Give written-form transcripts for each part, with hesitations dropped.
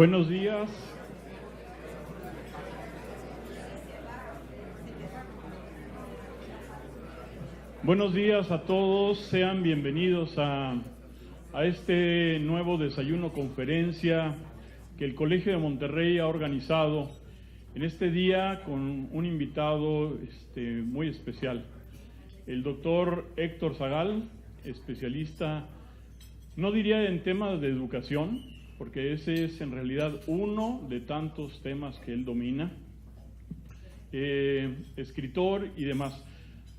Buenos días. Buenos días a todos, sean bienvenidos a este nuevo desayuno conferencia que el Colegio de Monterrey ha organizado en este día con un invitado muy especial, el doctor Héctor Zagal, especialista, no diría en temas de educación, porque ese es en realidad uno de tantos temas que él domina, escritor y demás.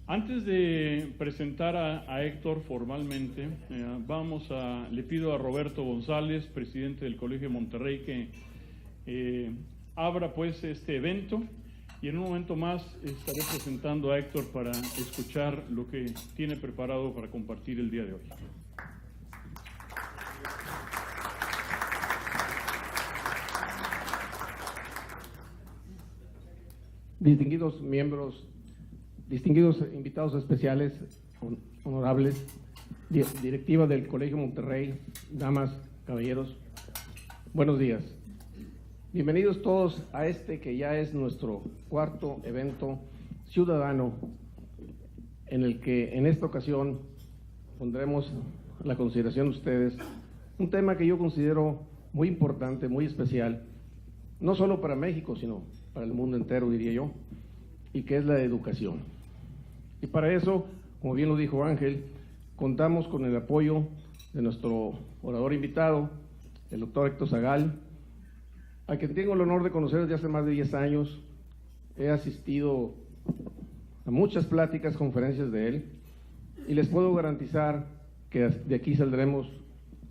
Antes de presentar a Héctor formalmente, le pido a Roberto González, presidente del Colegio de Monterrey, que abra pues este evento, y en un momento más estaré presentando a Héctor para escuchar lo que tiene preparado para compartir el día de hoy. Distinguidos miembros, distinguidos invitados especiales, honorables, directiva del Colegio Monterrey, damas, caballeros, buenos días. Bienvenidos todos a este que ya es nuestro cuarto evento ciudadano, en el que en esta ocasión pondremos a la consideración de ustedes un tema que yo considero muy importante, muy especial, no solo para México, sino para el mundo entero, diría yo, y que es la educación. Y para eso, como bien lo dijo Ángel, contamos con el apoyo de nuestro orador invitado, el doctor Héctor Zagal, a quien tengo el honor de conocer desde hace más de 10 años. He asistido a muchas pláticas, conferencias de él, y les puedo garantizar que de aquí saldremos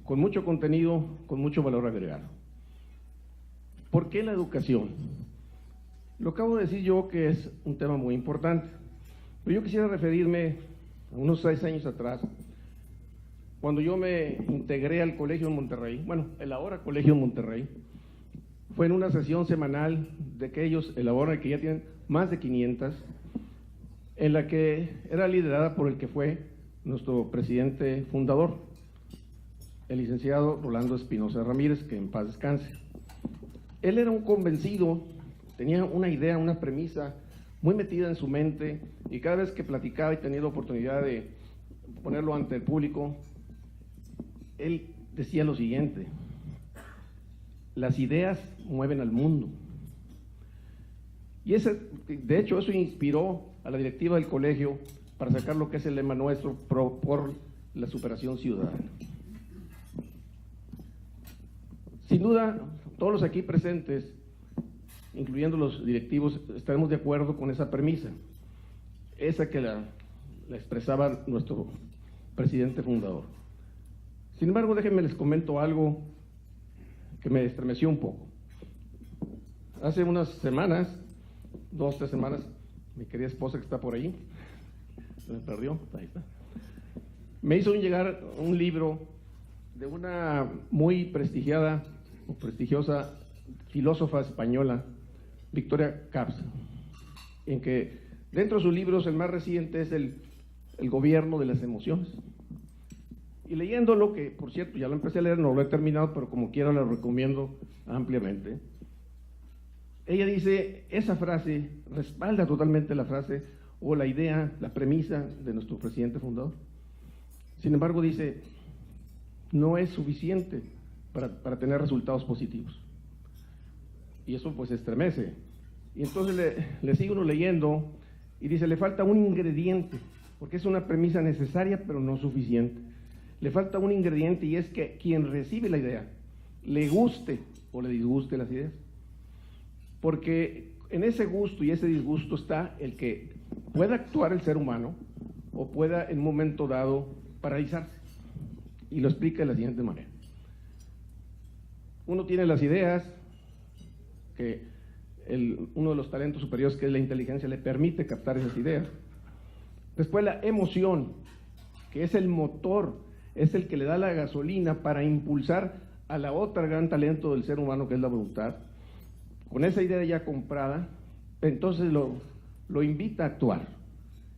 con mucho contenido, con mucho valor agregado. ¿Por qué la educación? Lo acabo de decir yo, que es un tema muy importante, pero yo quisiera referirme a unos 6 años atrás, cuando yo me integré al Colegio de Monterrey, bueno, el ahora Colegio de Monterrey. Fue en una sesión semanal de que ellos elaboran, que ya tienen más de 500, en la que era liderada por el que fue nuestro presidente fundador, el licenciado Rolando Espinosa Ramírez, que en paz descanse. Él era un convencido, tenía una idea, una premisa muy metida en su mente, y cada vez que platicaba y tenía la oportunidad de ponerlo ante el público, él decía lo siguiente: las ideas mueven al mundo. Y de hecho, eso inspiró a la directiva del colegio para sacar lo que es el lema nuestro, por la superación ciudadana. Sin duda, todos los aquí presentes, incluyendo los directivos, estaremos de acuerdo con esa premisa, esa que la expresaba nuestro presidente fundador. Sin embargo, déjenme les comento algo que me estremeció un poco. Hace unas semanas, 2 o 3 semanas, mi querida esposa, que está por ahí, se me perdió, ahí está, me hizo llegar un libro de una muy prestigiosa filósofa española, Victoria Camps, en que dentro de sus libros el más reciente es el gobierno de las emociones. Y leyéndolo, que por cierto ya lo empecé a leer, no lo he terminado, pero como quiera lo recomiendo ampliamente, ella dice, esa frase respalda totalmente la frase o la idea, la premisa de nuestro presidente fundador. Sin embargo, dice, no es suficiente para tener resultados positivos. Y eso pues estremece. Y entonces le sigue uno leyendo y dice, le falta un ingrediente, porque es una premisa necesaria pero no suficiente. Le falta un ingrediente, y es que quien recibe la idea le guste o le disguste las ideas. Porque en ese gusto y ese disgusto está el que pueda actuar el ser humano o pueda en un momento dado paralizarse. Y lo explica de la siguiente manera. Uno tiene las ideas, que uno de los talentos superiores, que es la inteligencia, le permite captar esas ideas. Después la emoción, que es el motor, es el que le da la gasolina para impulsar a la otra gran talento del ser humano, que es la voluntad. Con esa idea ya comprada, entonces lo invita a actuar.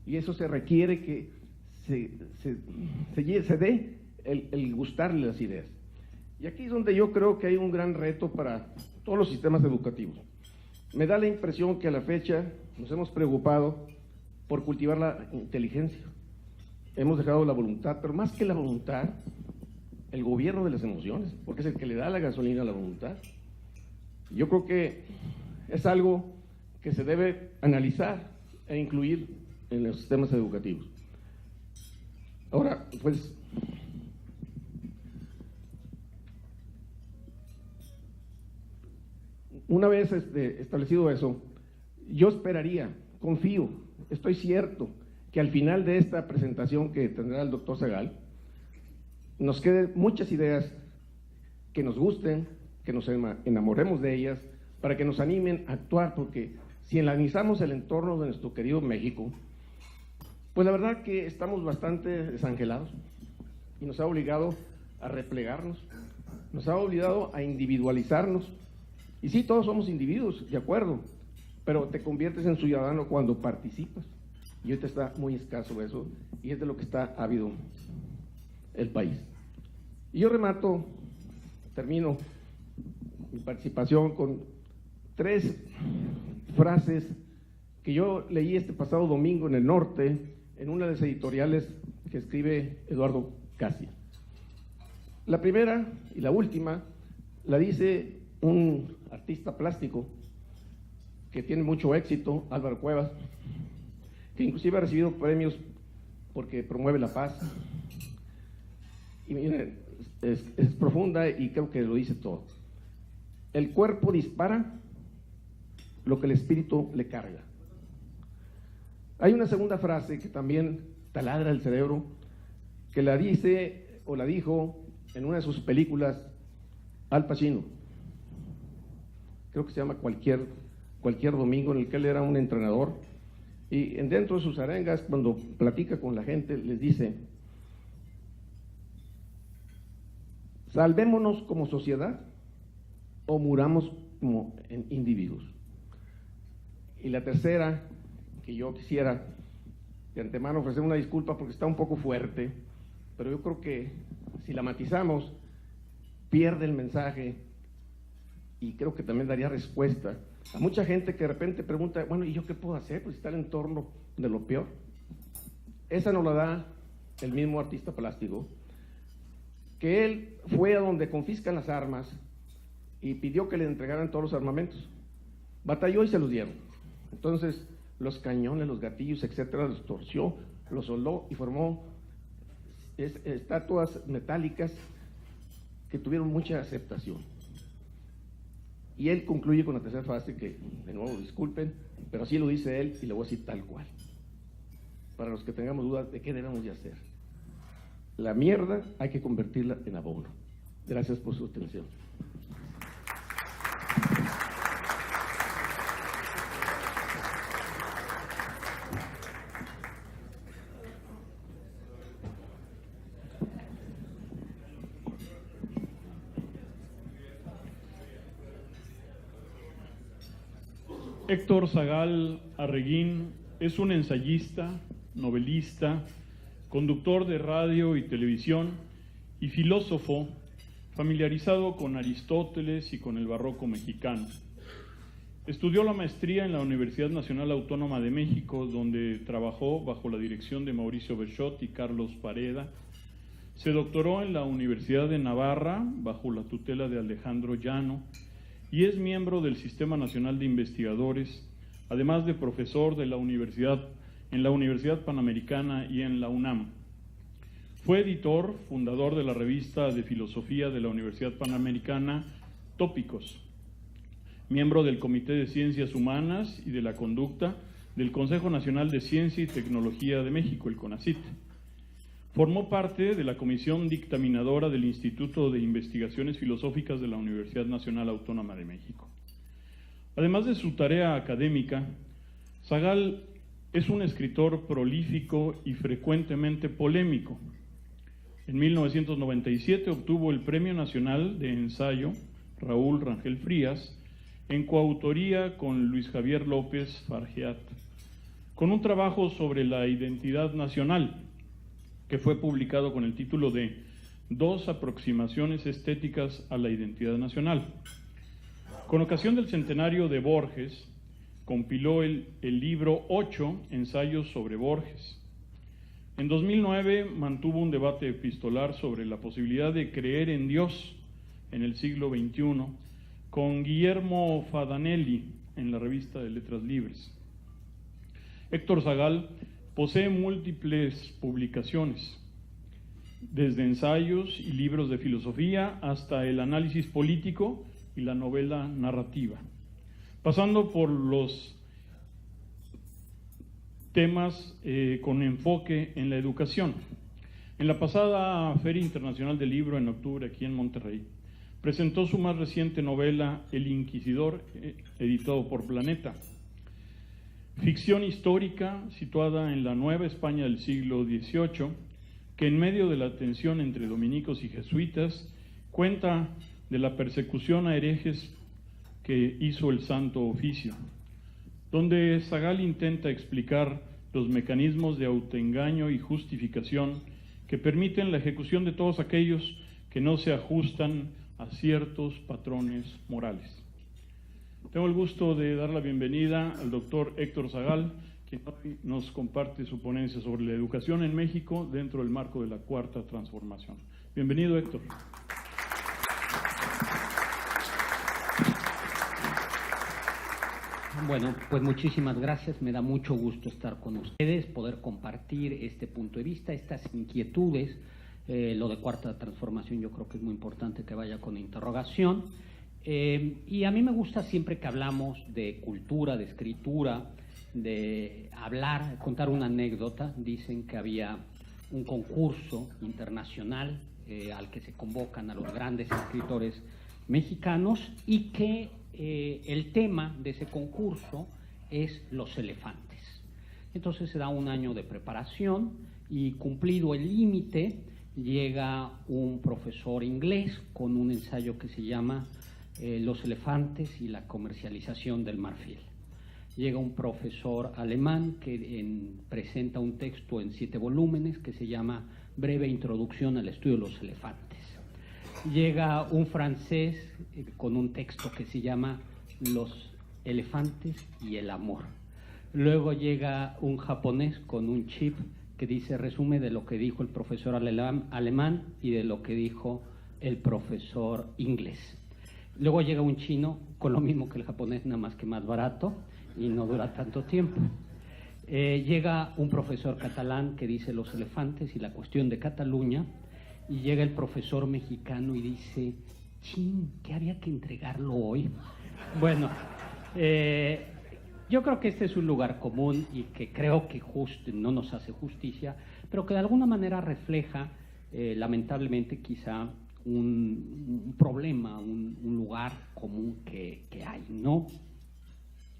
Y eso se requiere que se dé el gustarle las ideas. Y aquí es donde yo creo que hay un gran reto para todos los sistemas educativos. Me da la impresión que a la fecha nos hemos preocupado por cultivar la inteligencia. Hemos dejado la voluntad, pero más que la voluntad, el gobierno de las emociones, porque es el que le da la gasolina a la voluntad. Yo creo que es algo que se debe analizar e incluir en los sistemas educativos. Ahora, pues, una vez establecido eso, yo esperaría, confío, estoy cierto que al final de esta presentación que tendrá el doctor Zagal, nos queden muchas ideas que nos gusten, que nos enamoremos de ellas, para que nos animen a actuar, porque si analizamos el entorno de nuestro querido México, pues la verdad que estamos bastante desangelados y nos ha obligado a replegarnos, nos ha obligado a individualizarnos. Y sí, todos somos individuos, de acuerdo, pero te conviertes en ciudadano cuando participas. Y ahorita está muy escaso eso, y es de lo que está ávido el país. Y yo termino mi participación con 3 frases que yo leí este pasado domingo en El Norte, en una de las editoriales que escribe Eduardo Casia. La primera y la última la dice un artista plástico que tiene mucho éxito, Álvaro Cuevas, que inclusive ha recibido premios porque promueve la paz. Y miren, es profunda y creo que lo dice todo. El cuerpo dispara lo que el espíritu le carga. Hay una segunda frase que también taladra el cerebro, que la dice o la dijo en una de sus películas Al Pacino. Creo que se llama Cualquier Domingo, en el que él era un entrenador. Y dentro de sus arengas, cuando platica con la gente, les dice: salvémonos como sociedad o muramos como individuos. Y la tercera, que yo quisiera de antemano ofrecer una disculpa porque está un poco fuerte, pero yo creo que si la matizamos, pierde el mensaje y creo que también daría respuesta a mucha gente que de repente pregunta, bueno, ¿y yo qué puedo hacer? Pues está en el entorno de lo peor. Esa nos la da el mismo artista plástico, que él fue a donde confiscan las armas y pidió que le entregaran todos los armamentos. Batalló y se los dieron. Entonces, los cañones, los gatillos, etcétera, los torció, los soldó y formó estatuas metálicas que tuvieron mucha aceptación. Y él concluye con la tercera frase que, de nuevo, disculpen, pero así lo dice él y lo voy a decir tal cual, para los que tengamos dudas de qué debemos de hacer. La mierda hay que convertirla en abono. Gracias por su atención. Héctor Zagal Arreguín es un ensayista, novelista, conductor de radio y televisión y filósofo familiarizado con Aristóteles y con el barroco mexicano. Estudió la maestría en la Universidad Nacional Autónoma de México, donde trabajó bajo la dirección de Mauricio Bechot y Carlos Pareda. Se doctoró en la Universidad de Navarra, bajo la tutela de Alejandro Llano, y es miembro del Sistema Nacional de Investigadores, además de profesor de la universidad, en la Universidad Panamericana y en la UNAM. Fue editor, fundador de la revista de filosofía de la Universidad Panamericana, Tópicos, miembro del Comité de Ciencias Humanas y de la Conducta del Consejo Nacional de Ciencia y Tecnología de México, el CONACYT. Formó parte de la comisión dictaminadora del Instituto de Investigaciones Filosóficas de la Universidad Nacional Autónoma de México. Además de su tarea académica, Zagal es un escritor prolífico y frecuentemente polémico. En 1997 obtuvo el Premio Nacional de Ensayo Raúl Rangel Frías, en coautoría con Luis Javier López Fargeat, con un trabajo sobre la identidad nacional, que fue publicado con el título de 2 aproximaciones estéticas a la identidad nacional. Con ocasión del centenario de Borges, compiló el libro 8 ensayos sobre Borges. En 2009 mantuvo un debate epistolar sobre la posibilidad de creer en Dios en el siglo XXI con Guillermo Fadanelli en la revista de Letras Libres. Héctor Zagal posee múltiples publicaciones, desde ensayos y libros de filosofía hasta el análisis político y la novela narrativa, pasando por los temas con enfoque en la educación. En la pasada Feria Internacional del Libro en octubre aquí en Monterrey, presentó su más reciente novela El Inquisidor, editado por Planeta. Ficción histórica situada en la Nueva España del siglo XVIII, que en medio de la tensión entre dominicos y jesuitas, cuenta de la persecución a herejes que hizo el Santo Oficio, donde Zagal intenta explicar los mecanismos de autoengaño y justificación que permiten la ejecución de todos aquellos que no se ajustan a ciertos patrones morales. Tengo el gusto de dar la bienvenida al doctor Héctor Zagal, quien hoy nos comparte su ponencia sobre la educación en México dentro del marco de la Cuarta Transformación. Bienvenido, Héctor. Bueno, pues muchísimas gracias. Me da mucho gusto estar con ustedes, poder compartir este punto de vista, estas inquietudes. Lo de Cuarta Transformación yo creo que es muy importante que vaya con interrogación. Y a mí me gusta siempre que hablamos de cultura, de escritura, de hablar, contar una anécdota. Dicen que había un concurso internacional al que se convocan a los grandes escritores mexicanos y que el tema de ese concurso es los elefantes. Entonces se da un año de preparación y cumplido el límite llega un profesor inglés con un ensayo que se llama Los elefantes y la comercialización del marfil. Llega un profesor alemán que presenta un texto en 7 volúmenes que se llama Breve Introducción al Estudio de los Elefantes. Llega un francés con un texto que se llama Los elefantes y el amor. Luego llega un japonés con un chip que dice resumen de lo que dijo el profesor alemán y de lo que dijo el profesor inglés. Luego llega un chino con lo mismo que el japonés, nada más que más barato y no dura tanto tiempo. Llega un profesor catalán que dice los elefantes y la cuestión de Cataluña, y llega el profesor mexicano y dice, chin, ¿qué había que entregarlo hoy? Bueno, yo creo que este es un lugar común y que creo que no nos hace justicia, pero que de alguna manera refleja, lamentablemente quizá, un problema, un lugar común que hay, ¿no?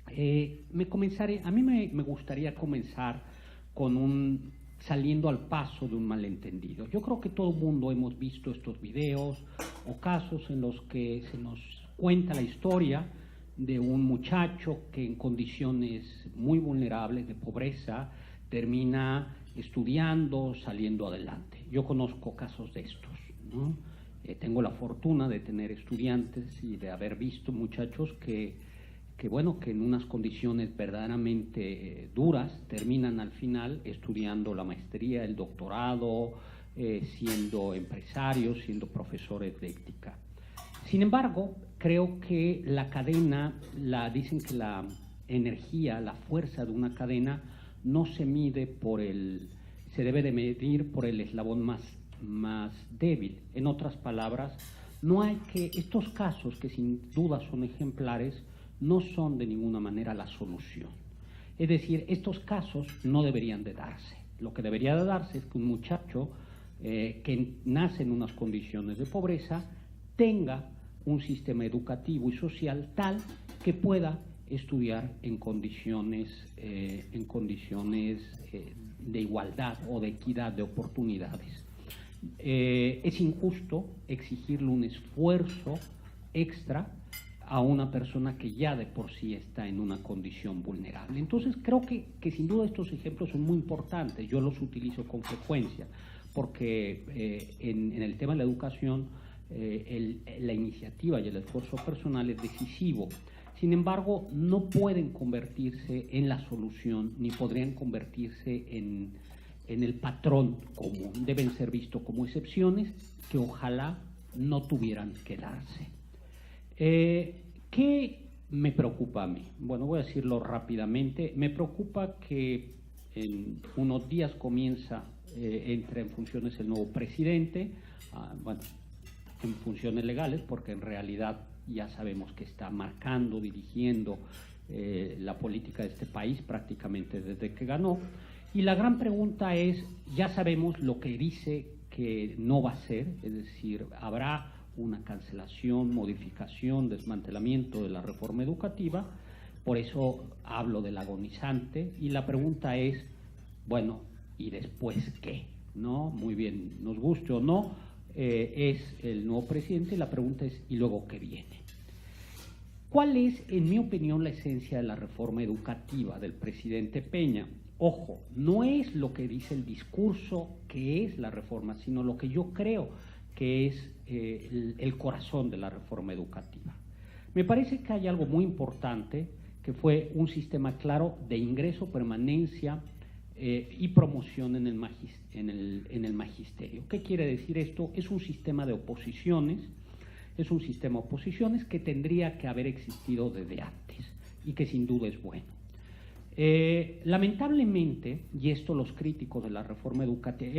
A mí me gustaría comenzar con saliendo al paso de un malentendido. Yo creo que todo el mundo hemos visto estos videos o casos en los que se nos cuenta la historia de un muchacho que en condiciones muy vulnerables de pobreza termina estudiando, saliendo adelante. Yo conozco casos de estos, ¿no? Tengo la fortuna de tener estudiantes y de haber visto muchachos que en unas condiciones verdaderamente duras terminan al final estudiando la maestría, el doctorado, siendo empresarios, siendo profesores de ética. Sin embargo, creo que la cadena, dicen que la energía, la fuerza de una cadena no se mide se debe de medir por el eslabón más débil. En otras palabras, estos casos que sin duda son ejemplares, no son de ninguna manera la solución. Es decir, estos casos no deberían de darse. Lo que debería de darse es que un muchacho que nace en unas condiciones de pobreza tenga un sistema educativo y social tal que pueda estudiar en condiciones de igualdad o de equidad de oportunidades. Es injusto exigirle un esfuerzo extra a una persona que ya de por sí está en una condición vulnerable. Entonces creo que sin duda estos ejemplos son muy importantes, yo los utilizo con frecuencia, porque en el tema de la educación la iniciativa y el esfuerzo personal es decisivo. Sin embargo, no pueden convertirse en la solución, ni podrían convertirse en el patrón común. Deben ser vistos como excepciones que ojalá no tuvieran que darse. ¿Qué me preocupa a mí? Bueno, voy a decirlo rápidamente. Me preocupa que en unos días entra en funciones el nuevo presidente, bueno, en funciones legales, porque en realidad ya sabemos que está marcando, dirigiendo la política de este país prácticamente desde que ganó. Y la gran pregunta es, ya sabemos lo que dice que no va a ser, es decir, habrá una cancelación, modificación, desmantelamiento de la reforma educativa, por eso hablo del agonizante, y la pregunta es, bueno, ¿y después qué? ¿No? Muy bien, nos guste o no, es el nuevo presidente, y la pregunta es, ¿y luego qué viene? ¿Cuál es, en mi opinión, la esencia de la reforma educativa del presidente Peña? Ojo, no es lo que dice el discurso que es la reforma, sino lo que yo creo que es el corazón de la reforma educativa. Me parece que hay algo muy importante, que fue un sistema claro de ingreso, permanencia y promoción en el magisterio. ¿Qué quiere decir esto? Es un sistema de oposiciones, que tendría que haber existido desde antes y que sin duda es bueno. Lamentablemente, y esto los críticos de la reforma educativa,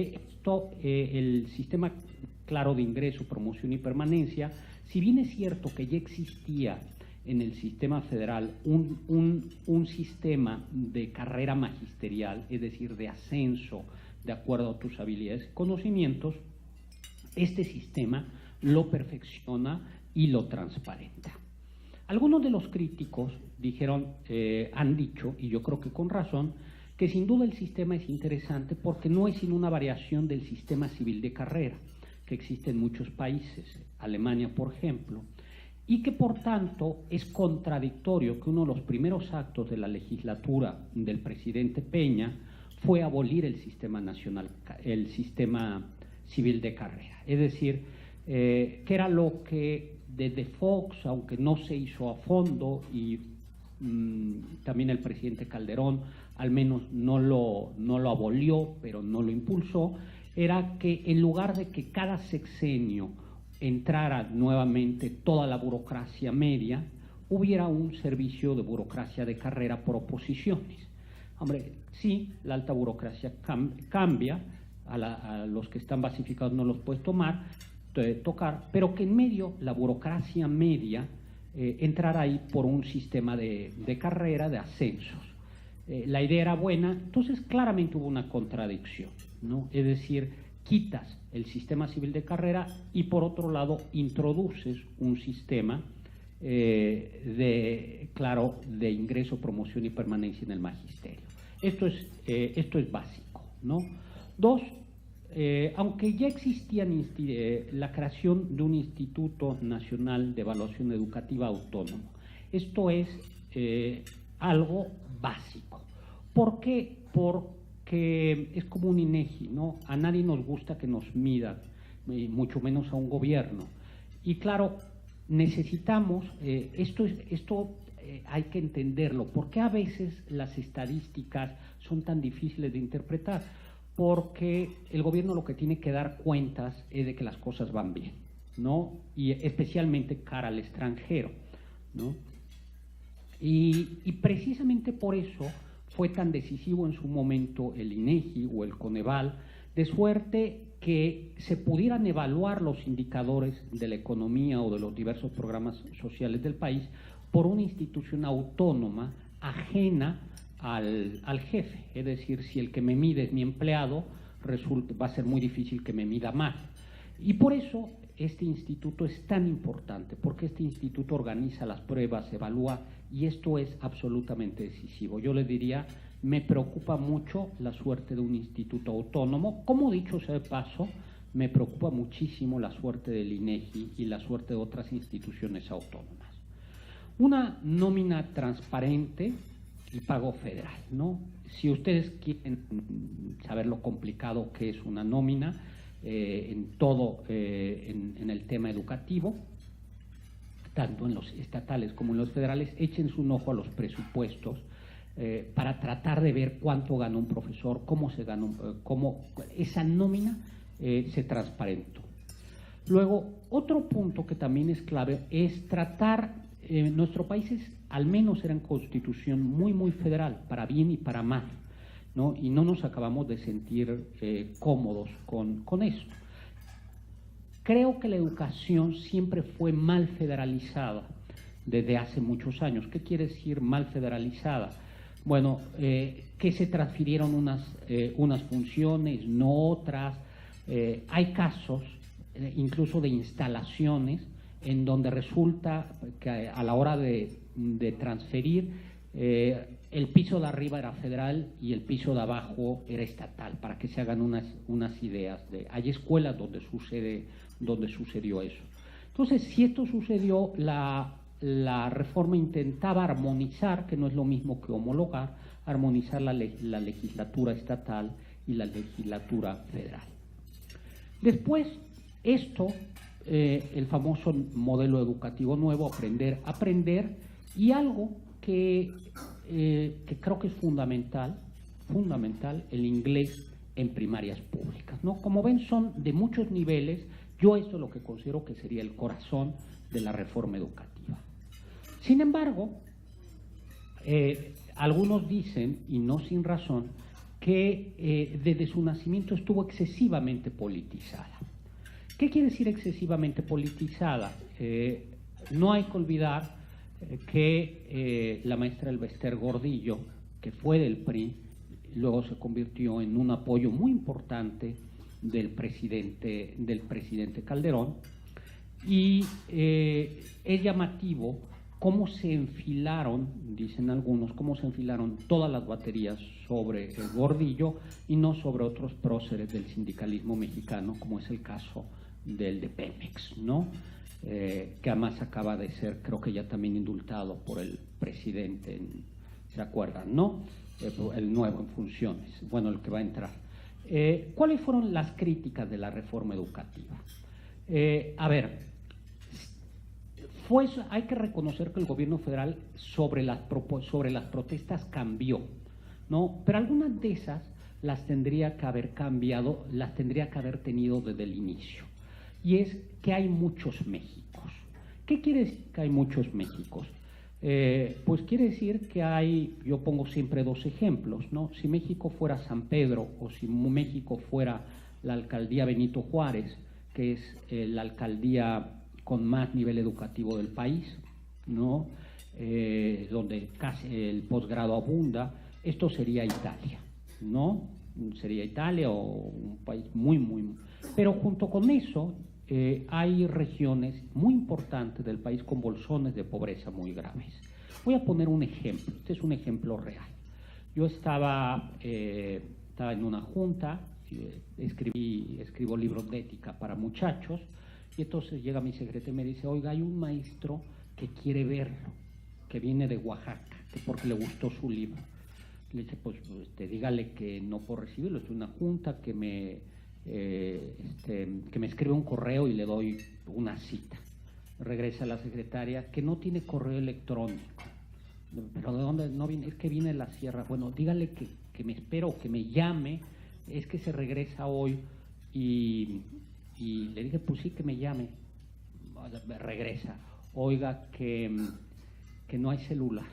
el sistema claro de ingreso, promoción y permanencia, si bien es cierto que ya existía en el sistema federal un sistema de carrera magisterial, es decir, de ascenso de acuerdo a tus habilidades y conocimientos, este sistema lo perfecciona y lo transparenta. Algunos de los críticos han dicho, y yo creo que con razón, que sin duda el sistema es interesante porque no es sino una variación del sistema civil de carrera que existe en muchos países, Alemania por ejemplo, y que por tanto es contradictorio que uno de los primeros actos de la legislatura del presidente Peña fue abolir el sistema civil de carrera. Es decir, que era lo que desde Fox, aunque no se hizo a fondo, y también el presidente Calderón al menos no lo abolió, pero no lo impulsó, era que en lugar de que cada sexenio entrara nuevamente toda la burocracia media, hubiera un servicio de burocracia de carrera por oposiciones. Hombre, sí, la alta burocracia cambia, a los que están basificados no los puedes tocar, pero que en medio la burocracia media entrara ahí por un sistema de carrera, de ascensos. La idea era buena, entonces claramente hubo una contradicción, ¿no? Es decir, quitas el sistema civil de carrera y por otro lado introduces un sistema de ingreso, promoción y permanencia en el magisterio. Esto es básico, ¿no? Dos, aunque ya existía la creación de un Instituto Nacional de Evaluación Educativa Autónomo, esto es algo básico. ¿Por qué? Porque es como un INEGI, ¿no? A nadie nos gusta que nos midan, mucho menos a un gobierno. Y claro, necesitamos, esto hay que entenderlo. ¿Por qué a veces las estadísticas son tan difíciles de interpretar? Porque el gobierno lo que tiene que dar cuentas es de que las cosas van bien, ¿no? Y especialmente cara al extranjero, ¿no? Y precisamente por eso fue tan decisivo en su momento el INEGI o el Coneval, de suerte que se pudieran evaluar los indicadores de la economía o de los diversos programas sociales del país por una institución autónoma ajena al jefe. Es decir, si el que me mide es mi empleado, va a ser muy difícil que me mida mal. Y por eso este instituto es tan importante, porque este instituto organiza las pruebas, evalúa, y esto es absolutamente decisivo. Yo le diría, me preocupa mucho la suerte de un instituto autónomo. Como dicho sea de paso, me preocupa muchísimo la suerte del INEGI y la suerte de otras instituciones autónomas. Una nómina transparente el pago federal, ¿no? Si ustedes quieren saber lo complicado que es una nómina en todo, en el tema educativo, tanto en los estatales como en los federales, échense un ojo a los presupuestos para tratar de ver cuánto gana un profesor, cómo se gana, cómo esa nómina se transparentó. Luego, otro punto que también es clave es tratar, nuestro país al menos era en constitución muy federal, para bien y para mal, ¿no? Y no nos acabamos de sentir cómodos con esto. Creo que la educación siempre fue mal federalizada desde hace muchos años. ¿Qué quiere decir mal federalizada? Bueno, que se transfirieron unas funciones, no otras. Hay casos incluso de instalaciones en donde resulta que a la hora de transferir, el piso de arriba era federal y el piso de abajo era estatal, para que se hagan unas ideas. Hay escuelas donde sucedió eso. Entonces, si esto sucedió, la reforma intentaba armonizar, que no es lo mismo que homologar, armonizar la legislatura estatal y la legislatura federal. Después, el famoso modelo educativo nuevo, aprender, y algo que creo que es fundamental, el inglés en primarias públicas, ¿no? Como ven, son de muchos niveles. Yo esto es lo que considero que sería el corazón de la reforma educativa. Sin embargo, algunos dicen, y no sin razón, que desde su nacimiento estuvo excesivamente politizada. ¿Qué quiere decir excesivamente politizada? No hay que olvidar que la maestra Elbester Gordillo, que fue del PRI, luego se convirtió en un apoyo muy importante del presidente Calderón, y es llamativo cómo se enfilaron, dicen algunos, cómo se enfilaron todas las baterías sobre el Gordillo y no sobre otros próceres del sindicalismo mexicano, como es el caso del de Pemex, ¿no? Que además acaba de ser, creo que ya también indultado por el presidente, ¿se acuerdan, no? El nuevo en funciones, bueno, el que va a entrar. ¿Cuáles fueron las críticas de la reforma educativa? A ver, hay que reconocer que el gobierno federal sobre las protestas cambió, ¿no? Pero algunas de esas las tendría que haber cambiado, las tendría que haber tenido desde el inicio. Y es que hay muchos Méxicos. ¿Qué quiere decir que hay muchos Méxicos? Pues quiere decir que hay, yo pongo siempre dos ejemplos, ¿no? Si México fuera San Pedro o si México fuera la alcaldía Benito Juárez, que es la alcaldía con más nivel educativo del país, ¿no? Donde casi el posgrado abunda, esto sería Italia, ¿no? Sería Italia o un país muy. Pero junto con eso, hay regiones muy importantes del país con bolsones de pobreza muy graves. Voy a poner un ejemplo, este es un ejemplo real. Yo estaba en una junta, escribo libros de ética para muchachos, y entonces llega mi secretario y me dice, oiga, hay un maestro que quiere verlo, que viene de Oaxaca, que porque le gustó su libro. Le dice, pues dígale que no puedo recibirlo, es una junta, que me escribe un correo y le doy una cita. Regresa la secretaria, que no tiene correo electrónico. ¿Pero de dónde? No viene, es que viene de la sierra. Bueno, dígale que me espero, que me llame, es que se regresa hoy. Y le dije, pues sí, que me llame. Regresa. Oiga, que no hay celular.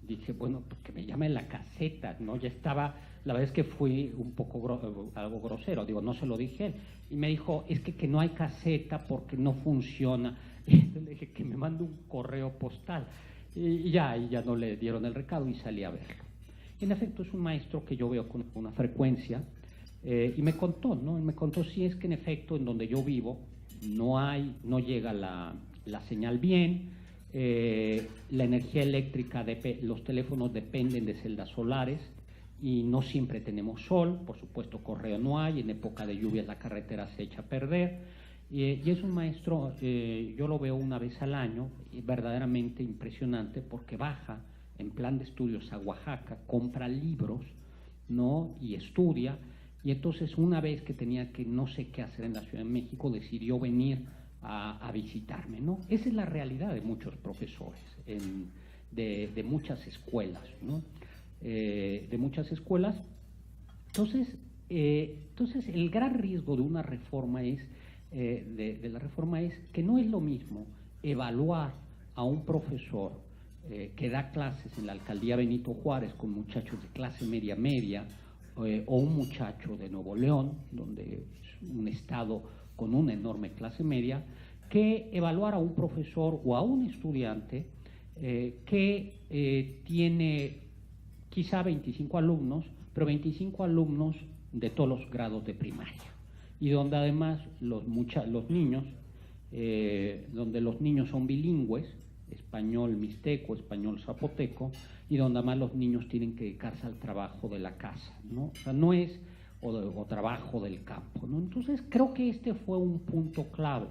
Dije, bueno, pues que me llame en la caseta, ¿no? Ya estaba, la verdad es que fui un poco algo grosero, digo, no se lo dije él. Y me dijo, es que no hay caseta porque no funciona. Y le dije, que me mande un correo postal. Y ya no le dieron el recado y salí a verlo. Y en efecto es un maestro que yo veo con una frecuencia, y me contó, ¿no? Y me contó, sí, es que en efecto en donde yo vivo no llega la señal bien. La energía eléctrica, los teléfonos dependen de celdas solares y no siempre tenemos sol, por supuesto correo no hay, en época de lluvias la carretera se echa a perder, y es un maestro, yo lo veo una vez al año, y verdaderamente impresionante porque baja en plan de estudios a Oaxaca, compra libros, ¿no? Y estudia, y entonces una vez que tenía que no sé qué hacer en la Ciudad de México, decidió venir a visitarme, ¿no? Esa es la realidad de muchos profesores, de muchas escuelas, ¿no? De muchas escuelas. Entonces, el gran riesgo de una reforma de la reforma es que no es lo mismo evaluar a un profesor que da clases en la alcaldía Benito Juárez con muchachos de clase media, o un muchacho de Nuevo León, donde es un estado con una enorme clase media, que evaluar a un profesor o a un estudiante que tiene quizá 25 alumnos, pero 25 alumnos de todos los grados de primaria, y donde además los niños son bilingües, español mixteco, español zapoteco, y donde además los niños tienen que dedicarse al trabajo de la casa, ¿no? O sea, no es o trabajo del campo, ¿no? Entonces creo que este fue un punto clave,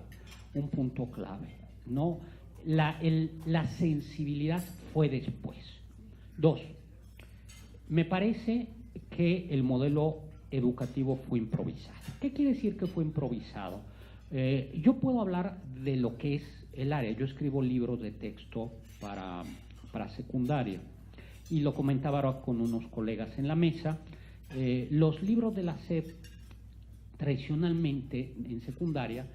¿no? La sensibilidad fue después. 2, me parece que el modelo educativo fue improvisado. ¿Qué quiere decir que fue improvisado? Yo puedo hablar de lo que es el área. Yo escribo libros de texto para secundaria, y lo comentaba ahora con unos colegas en la mesa. Los libros de la SEP tradicionalmente en secundaria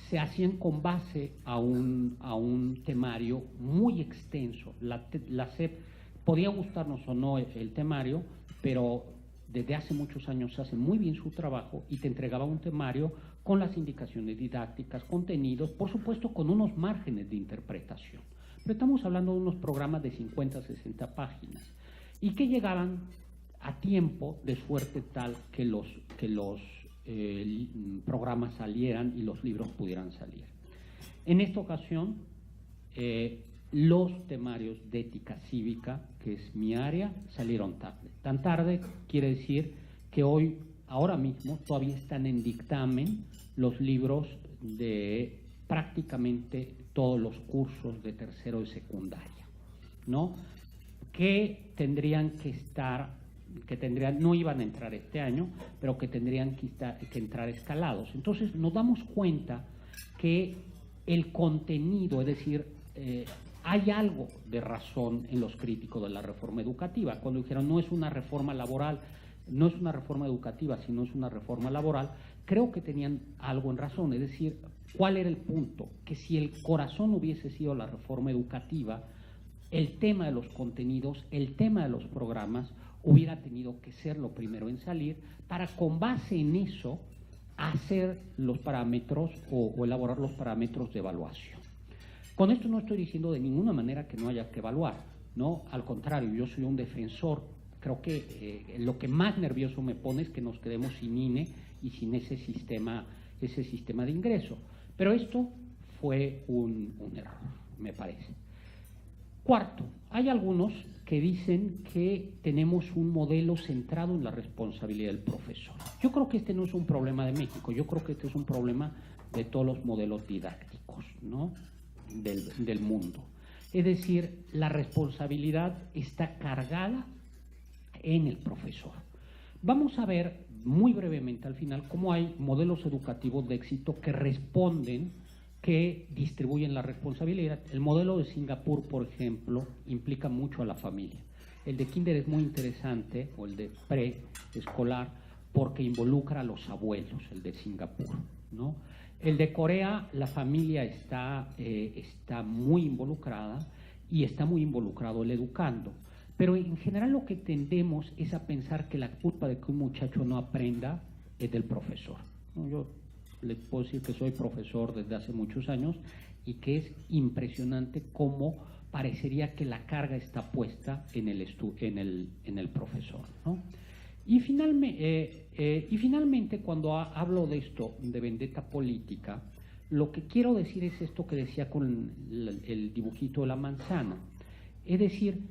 se hacían con base a un temario muy extenso. La SEP, podía gustarnos o no el temario, pero desde hace muchos años hace muy bien su trabajo y te entregaba un temario con las indicaciones didácticas, contenidos, por supuesto con unos márgenes de interpretación. Pero estamos hablando de unos programas de 50, 60 páginas y que llegaban a tiempo, de suerte tal que los programas salieran y los libros pudieran salir. En esta ocasión, los temarios de ética cívica, que es mi área, salieron tarde. Tan tarde quiere decir que ahora mismo, todavía están en dictamen los libros de prácticamente todos los cursos de tercero y secundaria, ¿no? Que tendrían que estar, no iban a entrar este año, pero que tendrían que entrar escalados. Entonces nos damos cuenta que el contenido, es decir, hay algo de razón en los críticos de la reforma educativa. Cuando dijeron no es una reforma laboral, no es una reforma educativa, sino es una reforma laboral, creo que tenían algo en razón. Es decir, ¿cuál era el punto? Que si el corazón hubiese sido la reforma educativa, el tema de los contenidos, el tema de los programas, hubiera tenido que ser lo primero en salir para, con base en eso, hacer los parámetros o elaborar los parámetros de evaluación. Con esto no estoy diciendo de ninguna manera que no haya que evaluar, ¿no? Al contrario, yo soy un defensor. Creo que lo que más nervioso me pone es que nos quedemos sin INE y sin ese sistema de ingreso. Pero esto fue un error, me parece. Cuarto, hay algunos que dicen que tenemos un modelo centrado en la responsabilidad del profesor. Yo creo que este no es un problema de México, yo creo que este es un problema de todos los modelos didácticos, ¿no? del mundo. Es decir, la responsabilidad está cargada en el profesor. Vamos a ver muy brevemente al final cómo hay modelos educativos de éxito que responden, que distribuyen la responsabilidad. El modelo de Singapur, por ejemplo, implica mucho a la familia. El de kinder es muy interesante, o el de preescolar, porque involucra a los abuelos, el de Singapur, ¿no? El de Corea, la familia está muy involucrada y está muy involucrado el educando. Pero en general lo que tendemos es a pensar que la culpa de que un muchacho no aprenda es del profesor, ¿no? Yo les puedo decir que soy profesor desde hace muchos años y que es impresionante cómo parecería que la carga está puesta en el profesor, ¿no? Y finalmente, cuando hablo de esto, de vendetta política, lo que quiero decir es esto que decía con el dibujito de la manzana. Es decir,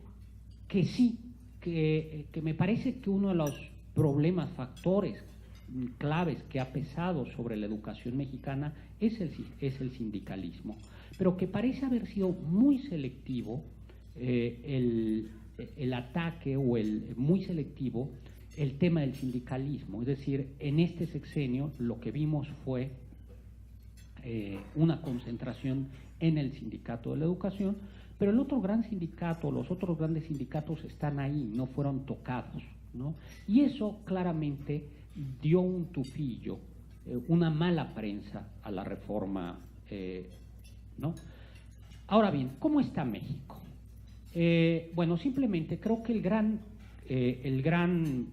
que sí, que me parece que uno de los problemas, factores claves que ha pesado sobre la educación mexicana es el sindicalismo, pero que parece haber sido muy selectivo el ataque o el muy selectivo el tema del sindicalismo. Es decir, en este sexenio lo que vimos fue una concentración en el sindicato de la educación, pero el otro gran sindicato, los otros grandes sindicatos están ahí, no fueron tocados, ¿no? Y eso claramente dio un tufillo, una mala prensa a la reforma, ¿no? Ahora bien, ¿cómo está México? Bueno, simplemente creo que el gran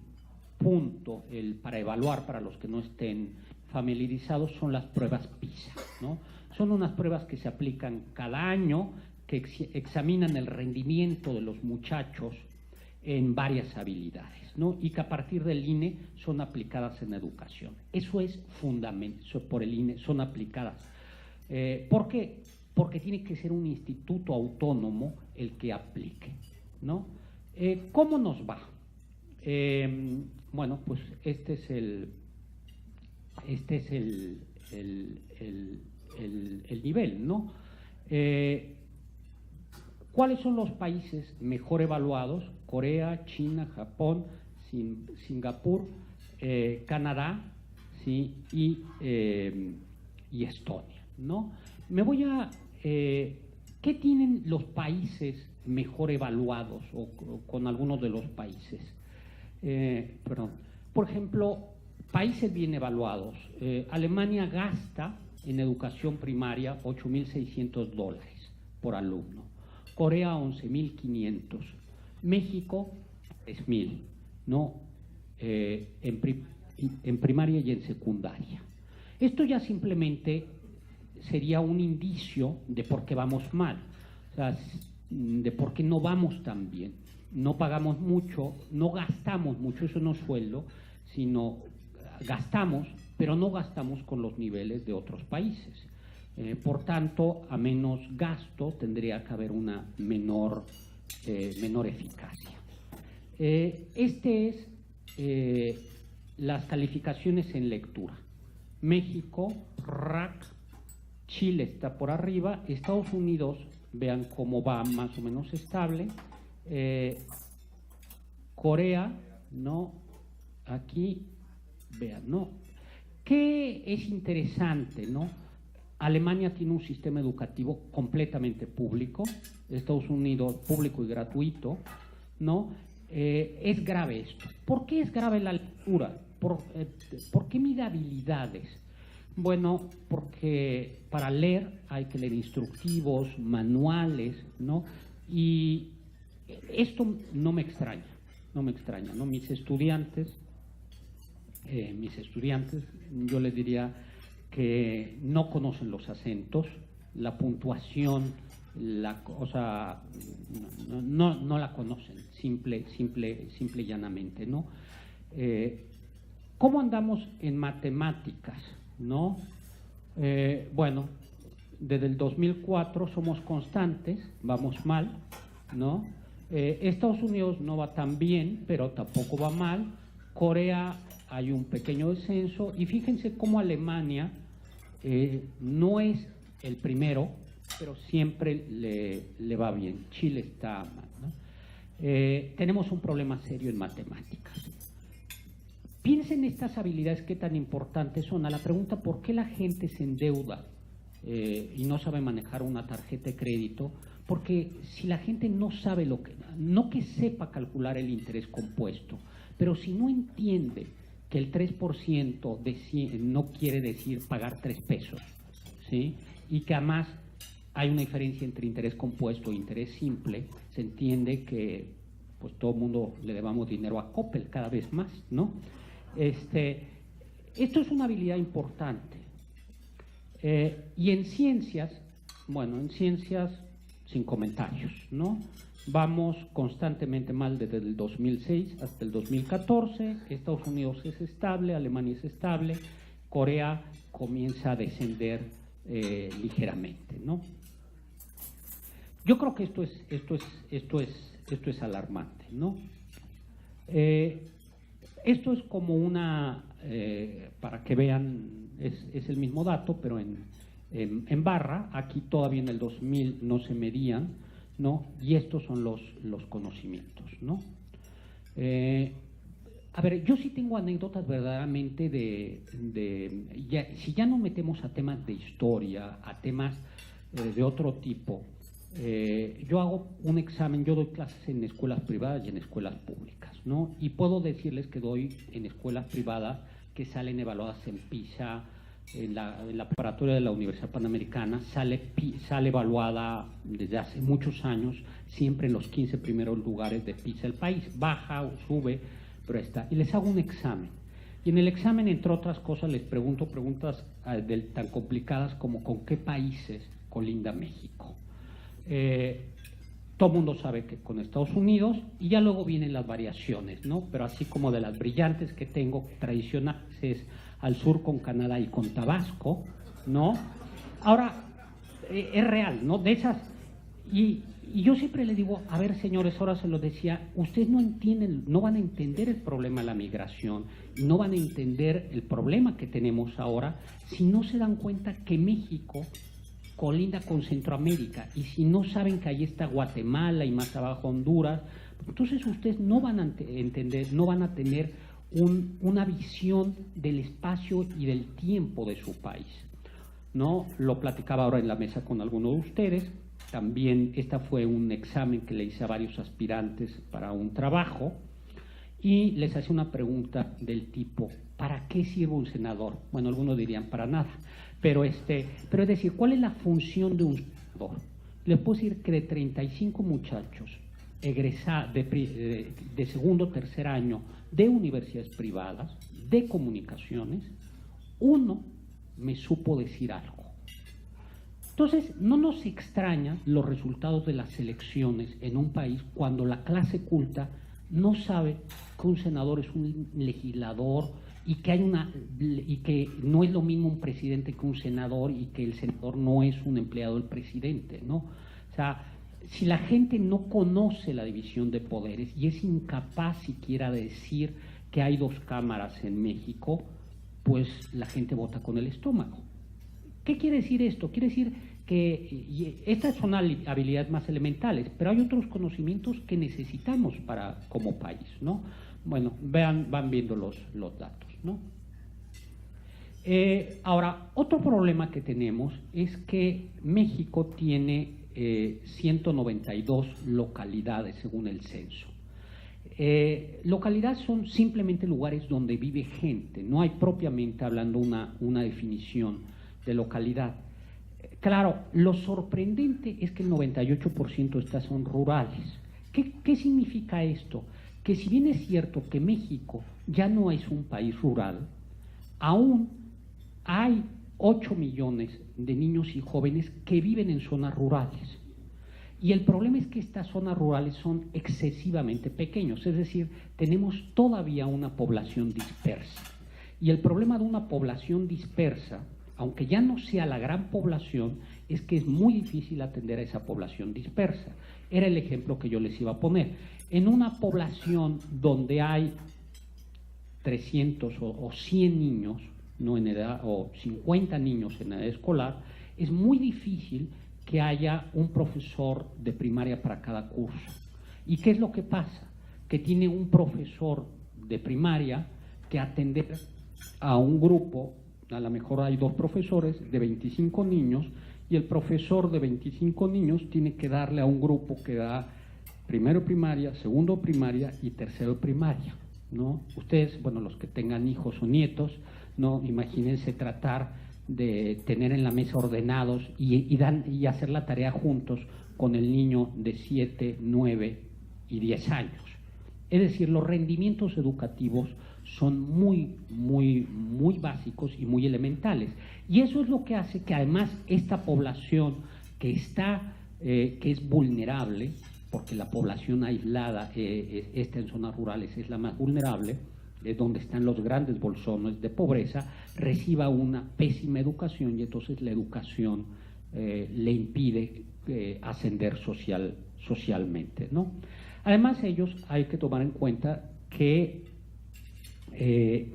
punto para evaluar, para los que no estén familiarizados, son las pruebas PISA, ¿no? Son unas pruebas que se aplican cada año, que examinan el rendimiento de los muchachos en varias habilidades, ¿no? Y que a partir del INE son aplicadas en educación. Eso es fundamental, por el INE son aplicadas. ¿Por qué? Porque tiene que ser un instituto autónomo el que aplique, ¿no? ¿Cómo nos va? Bueno, pues este es el nivel, ¿no? ¿Cuáles son los países mejor evaluados? Corea, China, Japón, Singapur, Canadá, ¿sí? y Estonia, ¿no? Me voy a... ¿qué tienen los países mejor evaluados o con algunos de los países? Por ejemplo, países bien evaluados. Alemania gasta en educación primaria $8,600 por alumno. Corea 11,500. México 3,000, ¿no? En primaria y en secundaria. Esto ya simplemente sería un indicio de por qué vamos mal, o sea, de por qué no vamos tan bien. No pagamos mucho, no gastamos mucho, eso no es sueldo, sino gastamos, pero no gastamos con los niveles de otros países. Por tanto, a menos gasto tendría que haber una menor eficacia. Este es las calificaciones en lectura. México, RAC, Chile está por arriba, Estados Unidos, vean cómo va más o menos estable, Corea, ¿no? Aquí, vean, ¿no? ¿Qué es interesante, no? Alemania tiene un sistema educativo completamente público, Estados Unidos público y gratuito, ¿no? Es grave esto. ¿Por qué es grave la lectura? ¿Por qué mide habilidades? Bueno, porque para leer hay que leer instructivos, manuales, ¿no? Y esto no me extraña, ¿no? Mis estudiantes, yo les diría que no conocen los acentos, la puntuación, no la conocen, simple y llanamente, ¿no? ¿Cómo andamos en matemáticas, no? Bueno, desde el 2004 somos constantes, vamos mal, ¿no? Estados Unidos no va tan bien, pero tampoco va mal. Corea hay un pequeño descenso y fíjense cómo Alemania no es el primero, pero siempre le va bien. Chile está mal, ¿no? Tenemos un problema serio en matemáticas. Piensen estas habilidades qué tan importantes son. A la pregunta ¿por qué la gente se endeuda y no sabe manejar una tarjeta de crédito? Porque si la gente no sabe no que sepa calcular el interés compuesto, pero si no entiende que el 3% no quiere decir pagar 3 pesos, ¿sí? Y que además hay una diferencia entre interés compuesto e interés simple, se entiende que pues todo el mundo le debamos dinero a Coppel cada vez más, ¿no? Esto es una habilidad importante. Y en ciencias, bueno, en ciencias sin comentarios, ¿no? Vamos constantemente mal desde el 2006 hasta el 2014, Estados Unidos es estable, Alemania es estable, Corea comienza a descender ligeramente, ¿no? Yo creo que esto es alarmante, ¿no? Esto es como para que vean, es el mismo dato, pero en barra. Aquí todavía en el 2000 no se medían, ¿no? Y estos son los conocimientos, ¿no? A ver, yo sí tengo anécdotas verdaderamente si ya no metemos a temas de historia, a temas de otro tipo. Yo hago un examen, yo doy clases en escuelas privadas y en escuelas públicas, ¿no? Y puedo decirles que doy en escuelas privadas que salen evaluadas en PISA, en la preparatoria de la Universidad Panamericana, sale evaluada desde hace muchos años, siempre en los 15 primeros lugares de PISA. El país baja o sube, pero está. Y les hago un examen. Y en el examen, entre otras cosas, les pregunto preguntas tan complicadas como ¿con qué países colinda México? Todo el mundo sabe que con Estados Unidos, y ya luego vienen las variaciones, ¿no? Pero así como de las brillantes que tengo, tradicionales, es al sur con Canadá y con Tabasco, ¿no? Ahora, es real, ¿no? De esas, y yo siempre les digo, a ver, señores, ahora se lo decía, ustedes no entienden, no van a entender el problema de la migración, no van a entender el problema que tenemos ahora si no se dan cuenta que México colinda con Centroamérica, y si no saben que ahí está Guatemala y más abajo Honduras, entonces ustedes no van a entender, no van a tener una visión del espacio y del tiempo de su país, ¿no? Lo platicaba ahora en la mesa con algunos de ustedes. También fue un examen que le hice a varios aspirantes para un trabajo, y les hacía una pregunta del tipo, ¿para qué sirve un senador? Bueno, algunos dirían para nada, pero es decir, ¿cuál es la función de un senador? Les puedo decir que de 35 muchachos egresados de segundo o tercer año de universidades privadas, de comunicaciones, uno me supo decir algo. Entonces, no nos extrañan los resultados de las elecciones en un país cuando la clase culta no sabe que un senador es un legislador y que no es lo mismo un presidente que un senador, y que el senador no es un empleado del presidente, ¿no? O sea, si la gente no conoce la división de poderes y es incapaz siquiera de decir que hay dos cámaras en México, pues la gente vota con el estómago. ¿Qué quiere decir esto? Quiere decir que estas son habilidades más elementales, pero hay otros conocimientos que necesitamos como país, ¿no? Bueno, van viendo los datos, ¿no? Ahora, otro problema que tenemos es que México tiene 192 localidades según el censo. Localidades son simplemente lugares donde vive gente, no hay propiamente hablando una definición de localidad. Claro, lo sorprendente es que el 98% de estas son rurales. ¿Qué significa esto? Que si bien es cierto que México ya no es un país rural, aún hay 8 millones de niños y jóvenes que viven en zonas rurales. Y el problema es que estas zonas rurales son excesivamente pequeños, es decir, tenemos todavía una población dispersa. Y el problema de una población dispersa, aunque ya no sea la gran población, es que es muy difícil atender a esa población dispersa. Era el ejemplo que yo les iba a poner. En una población donde hay 300 o 100 niños, no en edad, o 50 niños en edad escolar, es muy difícil que haya un profesor de primaria para cada curso. ¿Y qué es lo que pasa? Que tiene un profesor de primaria que atender a un grupo, a lo mejor hay 2 profesores de 25 niños, y el profesor de 25 niños tiene que darle a un grupo que da primero primaria, segundo primaria y tercero primaria, ¿no? Ustedes, bueno, los que tengan hijos o nietos, no, imagínense tratar de tener en la mesa ordenados y hacer la tarea juntos con el niño de 7, 9 y 10 años. Es decir, los rendimientos educativos son muy básicos y muy elementales. Y eso es lo que hace que además esta población que es vulnerable, porque la población aislada, esta en zonas rurales es la más vulnerable, es donde están los grandes bolsones de pobreza, reciba una pésima educación, y entonces la educación le impide ascender socialmente, ¿no? Además, hay que tomar en cuenta que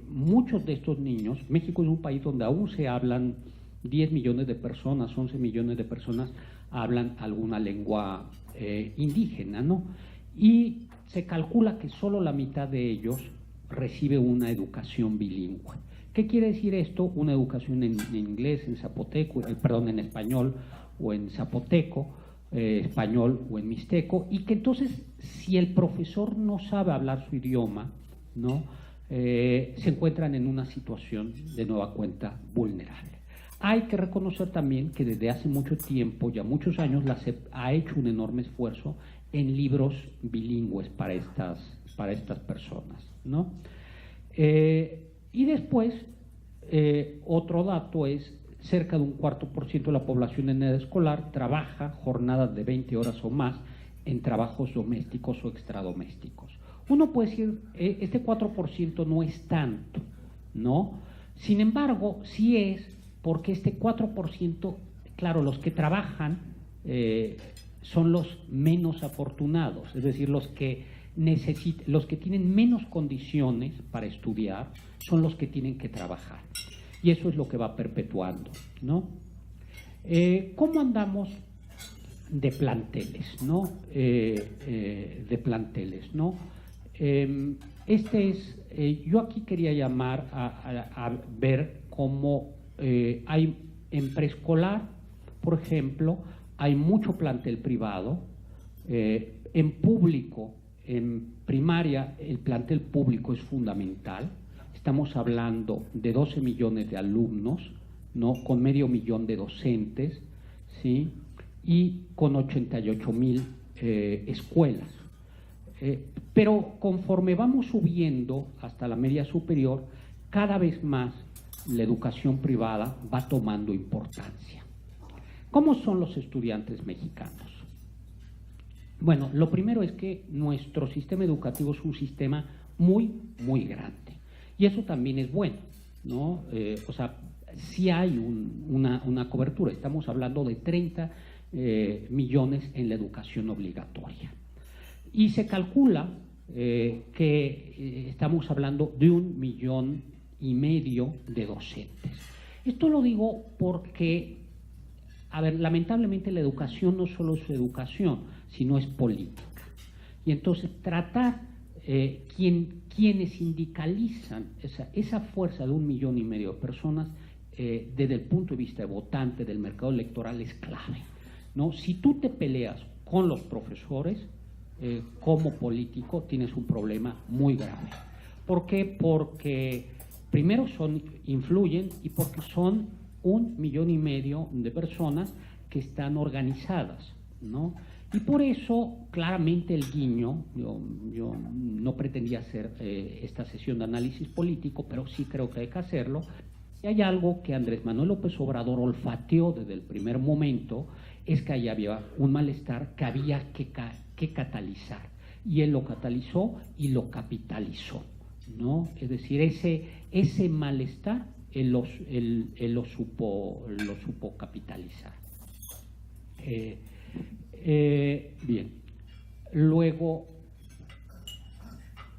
muchos de estos niños, México es un país donde aún se hablan 10 millones de personas, 11 millones de personas hablan alguna lengua indígena, ¿no? Y se calcula que solo la mitad de ellos recibe una educación bilingüe. ¿Qué quiere decir esto? Una educación en inglés, en zapoteco, en español o en zapoteco, español o en mixteco, y que entonces, si el profesor no sabe hablar su idioma, ¿no? Se encuentran en una situación de nueva cuenta vulnerable. Hay que reconocer también que desde hace mucho tiempo, ya muchos años, la SEP ha hecho un enorme esfuerzo en libros bilingües para estas personas, ¿no? Y después, otro dato es, cerca de un 4% de la población en edad escolar trabaja jornadas de 20 horas o más en trabajos domésticos o extradomésticos. Uno puede decir, este 4% no es tanto, ¿no? Sin embargo, sí es porque este 4%, claro, los que trabajan son los menos afortunados, es decir, los que tienen menos condiciones para estudiar son los que tienen que trabajar. Y eso es lo que va perpetuando, ¿no? ¿Cómo andamos de planteles, ¿no? Yo aquí quería llamar a ver cómo hay en preescolar, por ejemplo, hay mucho plantel privado, en público, en primaria, el plantel público es fundamental. Estamos hablando de 12 millones de alumnos, ¿no? Con medio millón de docentes, ¿sí? Y con 88,000 escuelas. Pero conforme vamos subiendo hasta la media superior, cada vez más la educación privada va tomando importancia. ¿Cómo son los estudiantes mexicanos? Bueno, lo primero es que nuestro sistema educativo es un sistema muy, muy grande. Y eso también es bueno, ¿no? O sea, sí hay una cobertura. Estamos hablando de 30 millones en la educación obligatoria. Y se calcula que estamos hablando de 1,5 millones de docentes. Esto lo digo porque, a ver, lamentablemente la educación no solo es educación, sino es política. Y entonces tratar quienes sindicalizan esa fuerza de 1,5 millones de personas desde el punto de vista de votante del mercado electoral es clave, ¿no? Si tú te peleas con los profesores como político, tienes un problema muy grave. ¿Por qué? Porque primero influyen y porque son 1,5 millones de personas que están organizadas, ¿no? Y por eso, claramente el guiño, yo no pretendía hacer esta sesión de análisis político, pero sí creo que hay que hacerlo. Y hay algo que Andrés Manuel López Obrador olfateó desde el primer momento, es que ahí había un malestar que había que catalizar. Y él lo catalizó y lo capitalizó, ¿no? Es decir, ese malestar él lo supo capitalizar. Bien, luego,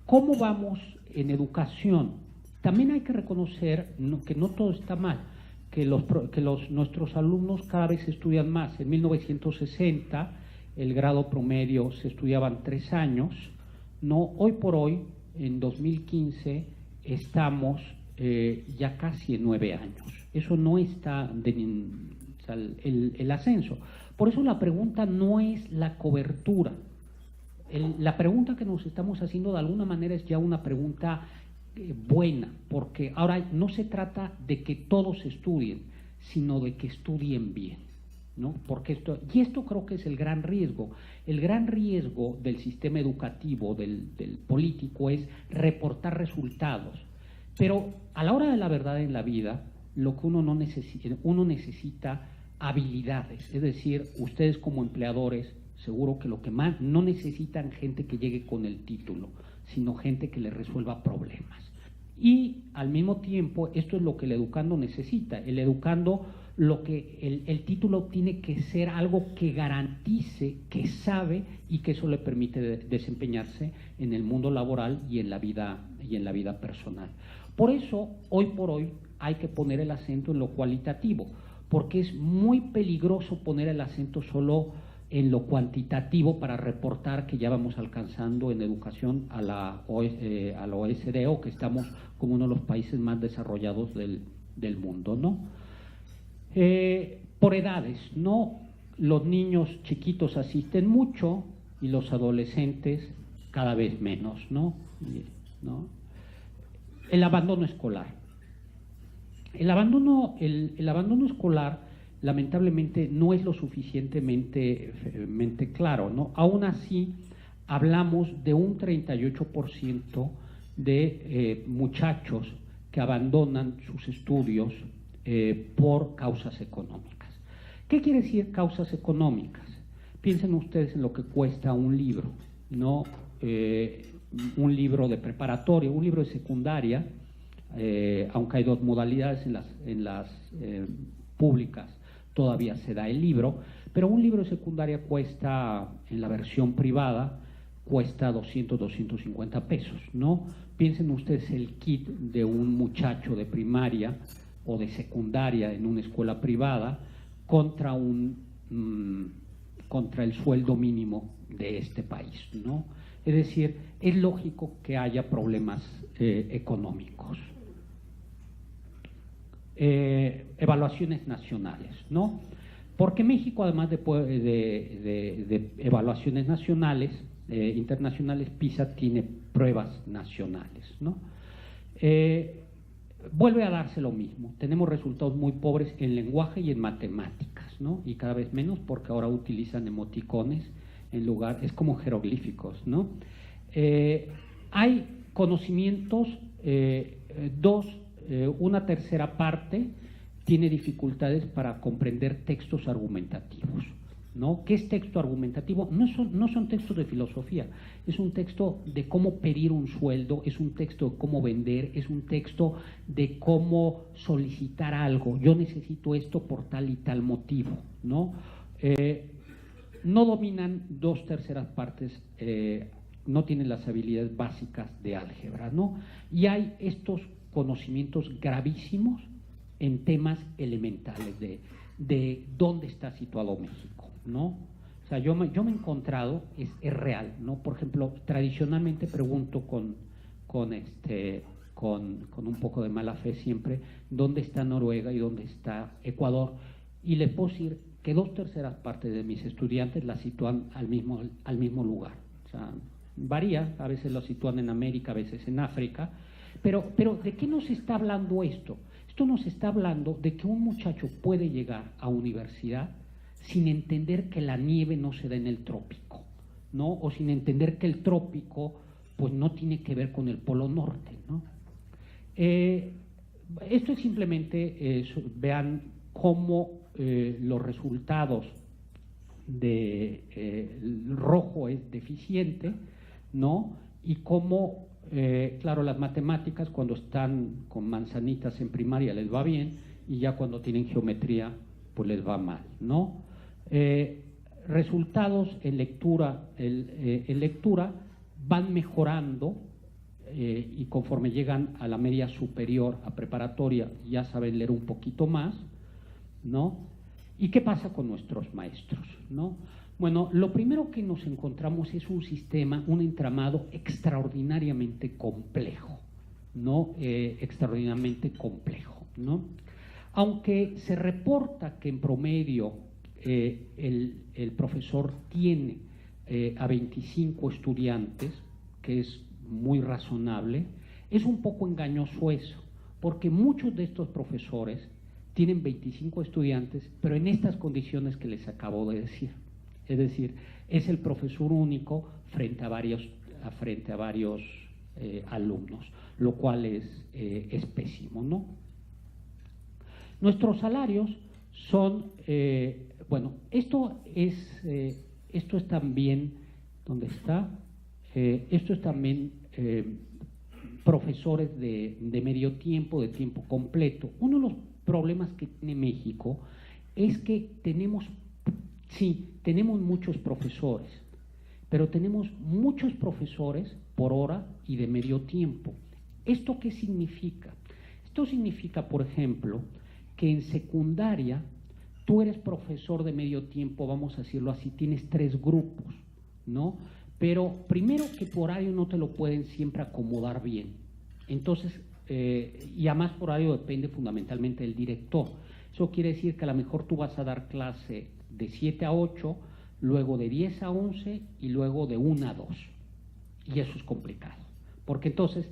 ¿cómo vamos en educación? También hay que reconocer que no todo está mal, que nuestros alumnos cada vez estudian más. En 1960 el grado promedio se estudiaban 3 años, ¿no? Hoy por hoy, en 2015, estamos ya casi en 9 años. Eso no está el ascenso. Por eso la pregunta no es la cobertura. La pregunta que nos estamos haciendo de alguna manera es ya una pregunta buena, porque ahora no se trata de que todos estudien, sino de que estudien bien, ¿no? Porque esto creo que es el gran riesgo. El gran riesgo del sistema educativo, del político, es reportar resultados. Pero a la hora de la verdad en la vida, lo que uno necesita habilidades, es decir, ustedes como empleadores, seguro que lo que más no necesitan gente que llegue con el título, sino gente que les resuelva problemas. Y al mismo tiempo, esto es lo que el educando necesita. El educando, el título tiene que ser algo que garantice que sabe y que eso le permite desempeñarse en el mundo laboral y en la vida personal. Por eso, hoy por hoy, hay que poner el acento en lo cualitativo, porque es muy peligroso poner el acento solo en lo cuantitativo para reportar que ya vamos alcanzando en educación a la OECD, o que estamos como uno de los países más desarrollados del mundo, ¿no? Por edades, ¿no? Los niños chiquitos asisten mucho y los adolescentes cada vez menos, ¿no? El abandono escolar. El abandono escolar, lamentablemente, no es lo suficientemente claro, ¿no? Aún así, hablamos de un 38% de muchachos que abandonan sus estudios por causas económicas. ¿Qué quiere decir causas económicas? Piensen ustedes en lo que cuesta un libro, ¿no? Un libro de preparatoria, un libro de secundaria, aunque hay dos modalidades en las públicas, todavía se da el libro, pero un libro de secundaria cuesta, en la versión privada, cuesta 200, 250 pesos, ¿no? Piensen ustedes el kit de un muchacho de primaria o de secundaria en una escuela privada contra el sueldo mínimo de este país, ¿no? Es decir, es lógico que haya problemas económicos. Evaluaciones nacionales, ¿no? Porque México, además de evaluaciones nacionales, internacionales, PISA tiene pruebas nacionales, ¿no? Vuelve a darse lo mismo. Tenemos resultados muy pobres en lenguaje y en matemáticas, ¿no? Y cada vez menos porque ahora utilizan emoticones en lugar, es como jeroglíficos, ¿no? Hay conocimientos, una tercera parte tiene dificultades para comprender textos argumentativos, ¿no? ¿Qué es texto argumentativo? No son textos de filosofía, es un texto de cómo pedir un sueldo, es un texto de cómo vender, es un texto de cómo solicitar algo. Yo necesito esto por tal y tal motivo, ¿no? No dominan dos terceras partes, no tienen las habilidades básicas de álgebra, ¿no? Y hay estos conocimientos gravísimos en temas elementales de dónde está situado México, ¿no? O sea, yo me he encontrado, es real, ¿no? Por ejemplo, tradicionalmente pregunto con un poco de mala fe siempre, ¿dónde está Noruega y dónde está Ecuador? Y les puedo decir que dos terceras partes de mis estudiantes la sitúan al mismo lugar. O sea, varía, a veces lo sitúan en América, a veces en África, pero ¿de qué nos está hablando esto? Esto nos está hablando de que un muchacho puede llegar a universidad sin entender que la nieve no se da en el trópico, ¿no? O sin entender que el trópico pues no tiene que ver con el Polo Norte, ¿no? Esto es simplemente, vean cómo los resultados el rojo es deficiente, ¿no? Y cómo, claro, las matemáticas cuando están con manzanitas en primaria les va bien y ya cuando tienen geometría pues les va mal, ¿no? Resultados en lectura van mejorando y conforme llegan a la media superior, a preparatoria, ya saben leer un poquito más, ¿no? ¿Y qué pasa con nuestros maestros, ¿no? Bueno, lo primero que nos encontramos es un sistema, un entramado extraordinariamente complejo, ¿no? Extraordinariamente complejo, ¿no? Aunque se reporta que en promedio el profesor tiene a 25 estudiantes, que es muy razonable, es un poco engañoso eso, porque muchos de estos profesores tienen 25 estudiantes, pero en estas condiciones que les acabo de decir. Es decir, es el profesor único frente a varios alumnos, lo cual es pésimo, ¿no? Nuestros salarios son, bueno, esto es también, ¿dónde está? Esto es también profesores de medio tiempo, de tiempo completo. Uno de los problemas que tiene México es que tenemos muchos profesores, pero tenemos muchos profesores por hora y de medio tiempo. ¿Esto qué significa? Esto significa, por ejemplo, que en secundaria tú eres profesor de medio tiempo, vamos a decirlo así, tienes 3 grupos, ¿no? Pero primero que tu horario no te lo pueden siempre acomodar bien. Entonces, y además por horario depende fundamentalmente del director. Eso quiere decir que a lo mejor tú vas a dar clase de 7 a 8, luego de 10 a 11 y luego de 1 a 2. Y eso es complicado, porque entonces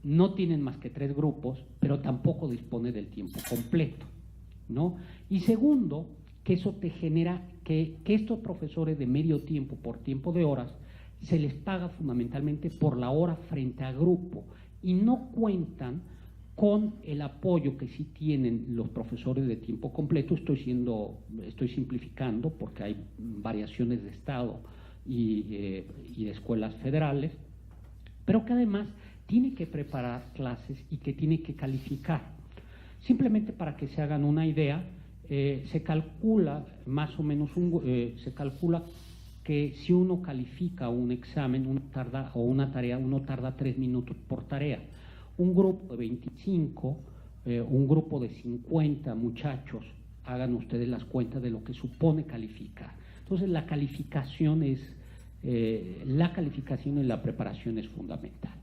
no tienen más que 3 grupos, pero tampoco dispone del tiempo completo, ¿no? Y segundo, que eso te genera que estos profesores de medio tiempo por tiempo de horas se les paga fundamentalmente por la hora frente a grupo y no cuentan con el apoyo que sí tienen los profesores de tiempo completo. Estoy simplificando porque hay variaciones de estado y de escuelas federales, pero que además tiene que preparar clases y que tiene que calificar. Simplemente para que se hagan una idea, se calcula más o menos se calcula que si uno califica un examen o una tarea, uno tarda 3 minutos por tarea. Un grupo de 25, un grupo de 50 muchachos, hagan ustedes las cuentas de lo que supone calificar. Entonces la calificación en la preparación es fundamental.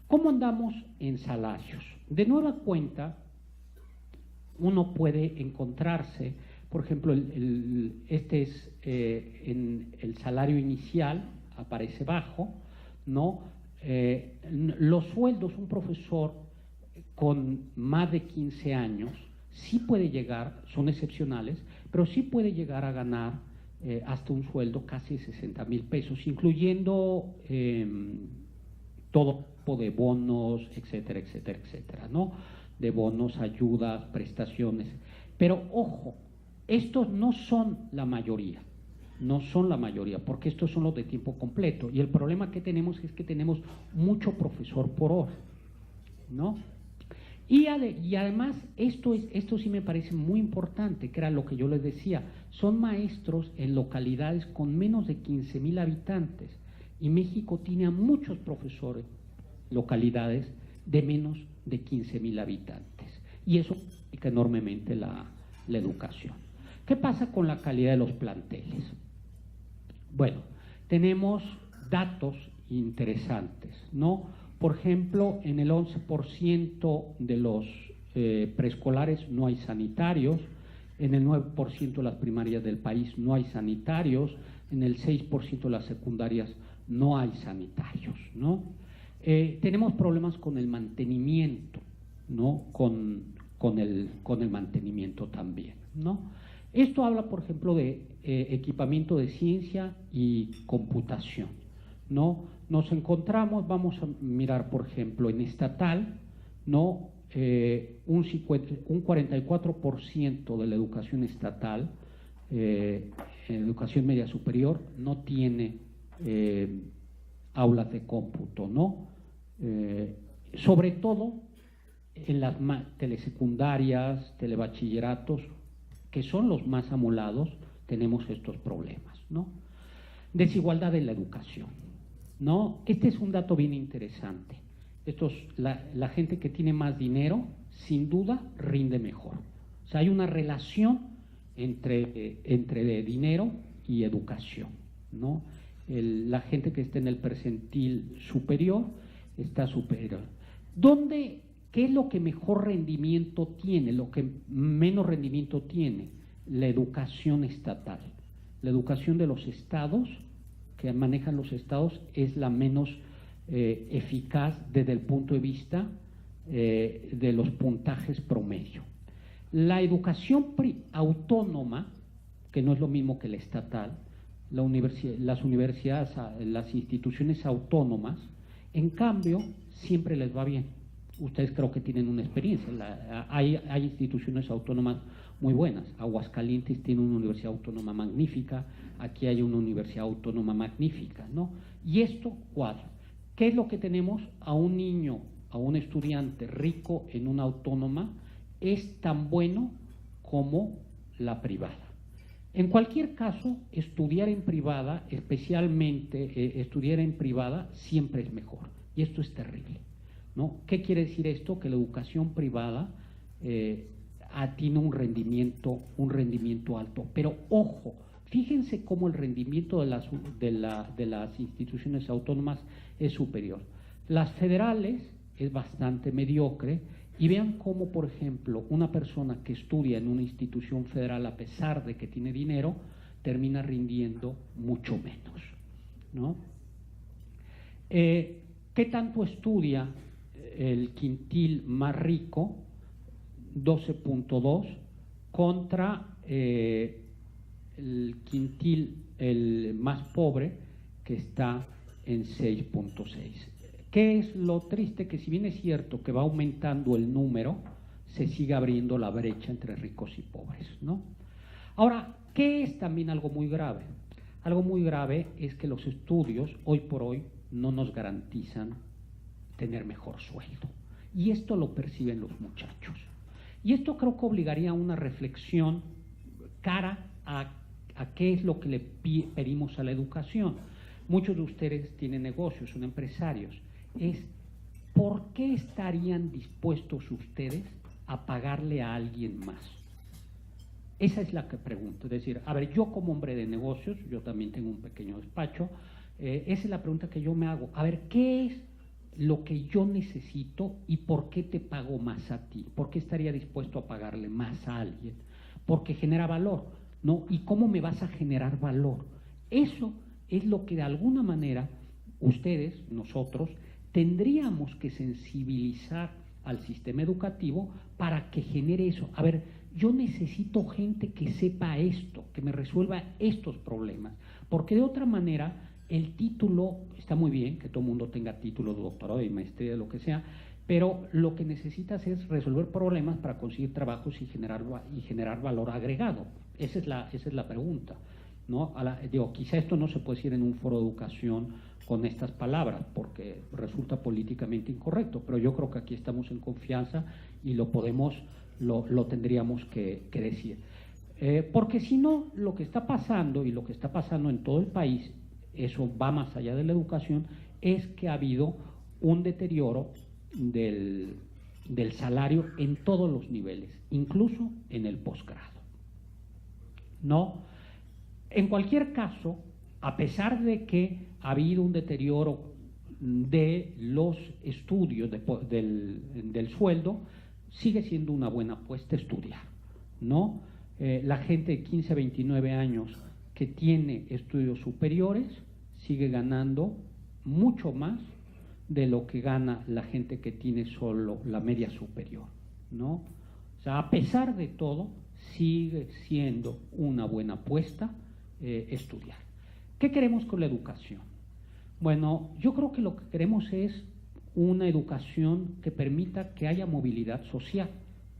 ¿Cómo andamos en salarios? De nueva cuenta, uno puede encontrarse, por ejemplo, este es en el salario inicial, aparece bajo, ¿no? Los sueldos, un profesor con más de 15 años sí puede llegar, son excepcionales, pero sí puede llegar a ganar hasta un sueldo casi 60,000 pesos, incluyendo todo tipo de bonos, etcétera, etcétera, etcétera, ¿no? De bonos, ayudas, prestaciones. Pero ojo, estos no son la mayoría, porque estos son los de tiempo completo. Y el problema que tenemos es que tenemos mucho profesor por hora, ¿no? Y además, esto sí me parece muy importante, que era lo que yo les decía, son maestros en localidades con menos de 15,000 habitantes. Y México tiene a muchos profesores, localidades de menos de 15,000 habitantes. Y eso complica enormemente la educación. ¿Qué pasa con la calidad de los planteles? Bueno, tenemos datos interesantes, ¿no? Por ejemplo, en el 11% de los preescolares no hay sanitarios, en el 9% de las primarias del país no hay sanitarios, en el 6% de las secundarias no hay sanitarios, ¿no? Tenemos problemas con el mantenimiento, ¿no? Con el mantenimiento también, ¿no? Esto habla, por ejemplo, de equipamiento de ciencia y computación, ¿no? Nos encontramos, vamos a mirar, por ejemplo, en estatal, ¿no? Un 44% de la educación estatal, en educación media superior, no tiene aulas de cómputo, ¿no? Sobre todo en las telesecundarias, telebachilleratos, que son los más amolados, tenemos estos problemas, ¿no? Desigualdad en la educación, ¿no? Este es un dato bien interesante. La gente que tiene más dinero, sin duda, rinde mejor. O sea, hay una relación entre dinero y educación, ¿no? La gente que está en el percentil superior está superior. ¿Qué es lo que mejor rendimiento tiene? Lo que menos rendimiento tiene, la educación estatal. La educación de los estados, que manejan los estados, es la menos eficaz desde el punto de vista de los puntajes promedio. La educación autónoma, que no es lo mismo que la estatal, las universidades, las instituciones autónomas, en cambio, siempre les va bien. Ustedes creo que tienen una experiencia. Hay instituciones autónomas muy buenas. Aguascalientes tiene una universidad autónoma magnífica, aquí hay una universidad autónoma magnífica, ¿no? Y esto cuadra. ¿Qué es lo que tenemos? A un niño, a un estudiante rico en una autónoma, es tan bueno como la privada. En cualquier caso, estudiar en privada, especialmente estudiar en privada, siempre es mejor. Y esto es terrible, ¿no? ¿Qué quiere decir esto? Que la educación privada tiene un rendimiento alto. Pero ojo, fíjense cómo el rendimiento de las instituciones autónomas es superior. Las federales es bastante mediocre, y vean cómo, por ejemplo, una persona que estudia en una institución federal, a pesar de que tiene dinero, termina rindiendo mucho menos, ¿no? ¿Qué tanto estudia el quintil más rico? 12.2 contra el quintil el más pobre, que está en 6.6. ¿Qué es lo triste? Que si bien es cierto que va aumentando el número, se sigue abriendo la brecha entre ricos y pobres, ¿no? Ahora, ¿qué es también algo muy grave? Algo muy grave es que los estudios hoy por hoy no nos garantizan tener mejor sueldo. Y esto lo perciben los muchachos. Y esto creo que obligaría a una reflexión cara a qué es lo que le pedimos a la educación. Muchos de ustedes tienen negocios, son empresarios. Es ¿por qué estarían dispuestos ustedes a pagarle a alguien más? Esa es la que pregunto. Es decir, a ver, yo como hombre de negocios, yo también tengo un pequeño despacho, esa es la pregunta que yo me hago. A ver, ¿qué es lo que yo necesito y por qué te pago más a ti? ¿Por qué estaría dispuesto a pagarle más a alguien? Porque genera valor, ¿no? ¿Y cómo me vas a generar valor? Eso es lo que de alguna manera ustedes, nosotros, tendríamos que sensibilizar al sistema educativo para que genere eso. A ver, yo necesito gente que sepa esto, que me resuelva estos problemas, porque de otra manera el título está muy bien, que todo el mundo tenga título de doctorado y maestría, de lo que sea, pero lo que necesitas es resolver problemas para conseguir trabajos y generar valor agregado. Esa es la pregunta, ¿no? Quizá esto no se puede decir en un foro de educación con estas palabras, porque resulta políticamente incorrecto, pero yo creo que aquí estamos en confianza y lo tendríamos que decir. Porque si no, lo que está pasando, y lo que está pasando en todo el país, eso va más allá de la educación, es que ha habido un deterioro del salario en todos los niveles, incluso en el posgrado, ¿no? En cualquier caso, a pesar de que ha habido un deterioro de los estudios del sueldo, sigue siendo una buena apuesta estudiar, ¿no? La gente de 15 a 29 años que tiene estudios superiores sigue ganando mucho más de lo que gana la gente que tiene solo la media superior, ¿no? O sea, a pesar de todo, sigue siendo una buena apuesta estudiar. ¿Qué queremos con la educación? Bueno, yo creo que lo que queremos es una educación que permita que haya movilidad social,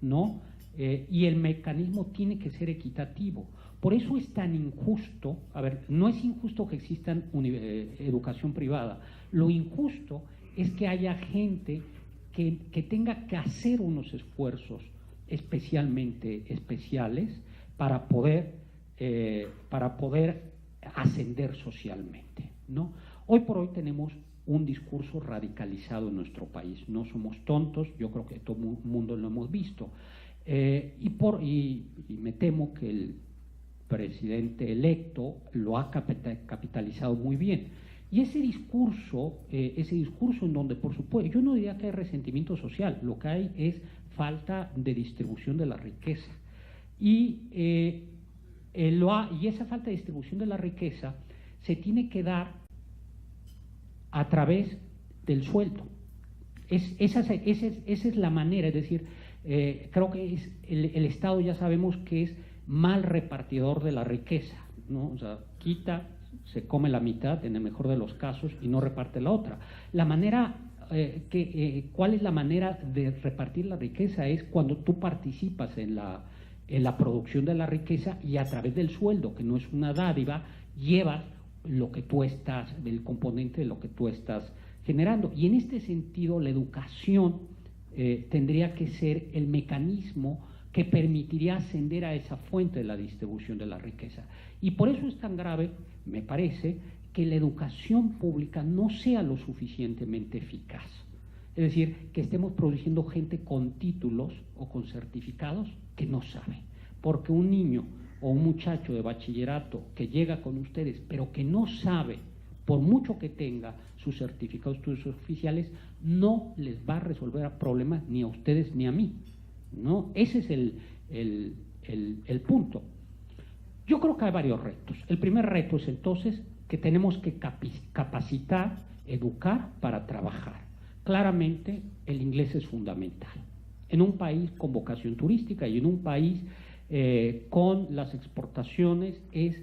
¿no? Y el mecanismo tiene que ser equitativo. Por eso es tan injusto, a ver, no es injusto que exista educación privada, lo injusto es que haya gente que tenga que hacer unos esfuerzos especiales para poder ascender socialmente, ¿no? Hoy por hoy tenemos un discurso radicalizado en nuestro país, no somos tontos, yo creo que todo el mundo lo hemos visto, y me temo que el presidente electo lo ha capitalizado muy bien. Y ese discurso en donde, por supuesto, yo no diría que hay resentimiento social, lo que hay es falta de distribución de la riqueza. Y esa falta de distribución de la riqueza se tiene que dar a través del sueldo. Esa es la manera, es decir, creo que el Estado ya sabemos que es mal repartidor de la riqueza, ¿no? O sea, quita, se come la mitad en el mejor de los casos y no reparte la otra. La manera ¿cuál es la manera de repartir la riqueza? Es cuando tú participas en la producción de la riqueza y a través del sueldo, que no es una dádiva, llevas lo que tú estás, el componente de lo que tú estás generando. Y en este sentido, la educación tendría que ser el mecanismo que permitiría ascender a esa fuente de la distribución de la riqueza. Y por eso es tan grave, me parece, que la educación pública no sea lo suficientemente eficaz. Es decir, que estemos produciendo gente con títulos o con certificados que no sabe. Porque un niño o un muchacho de bachillerato que llega con ustedes, pero que no sabe, por mucho que tenga sus certificados de estudios oficiales, no les va a resolver problemas ni a ustedes ni a mí, ¿no? Ese es el punto. Yo creo que hay varios retos. El primer reto es entonces que tenemos que capacitar, educar para trabajar. Claramente el inglés es fundamental. En un país con vocación turística y en un país con las exportaciones es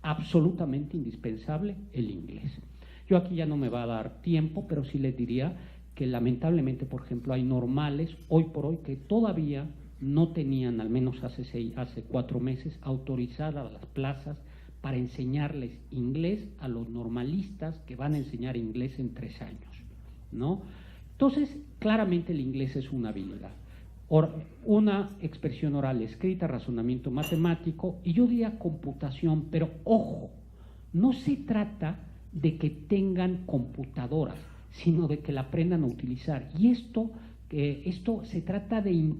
absolutamente indispensable el inglés. Yo aquí ya no me va a dar tiempo, pero sí les diría que lamentablemente, por ejemplo, hay normales hoy por hoy que todavía no tenían, al menos hace 4 meses, autorizadas las plazas para enseñarles inglés a los normalistas que van a enseñar inglés en 3 años, ¿no? Entonces, claramente el inglés es una habilidad. Una expresión oral escrita, razonamiento matemático, y yo diría computación, pero ojo, no se trata de que tengan computadoras, sino de que la aprendan a utilizar. Y esto se trata de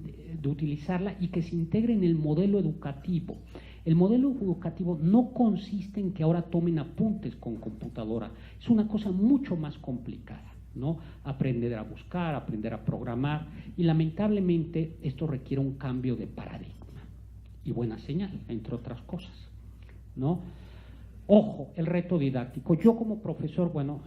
utilizarla y que se integre en el modelo educativo. El modelo educativo no consiste en que ahora tomen apuntes con computadora, es una cosa mucho más complicada, ¿no? Aprender a buscar, aprender a programar, y lamentablemente esto requiere un cambio de paradigma y buena señal, entre otras cosas, ¿no? Ojo, el reto didáctico. Yo como profesor, bueno,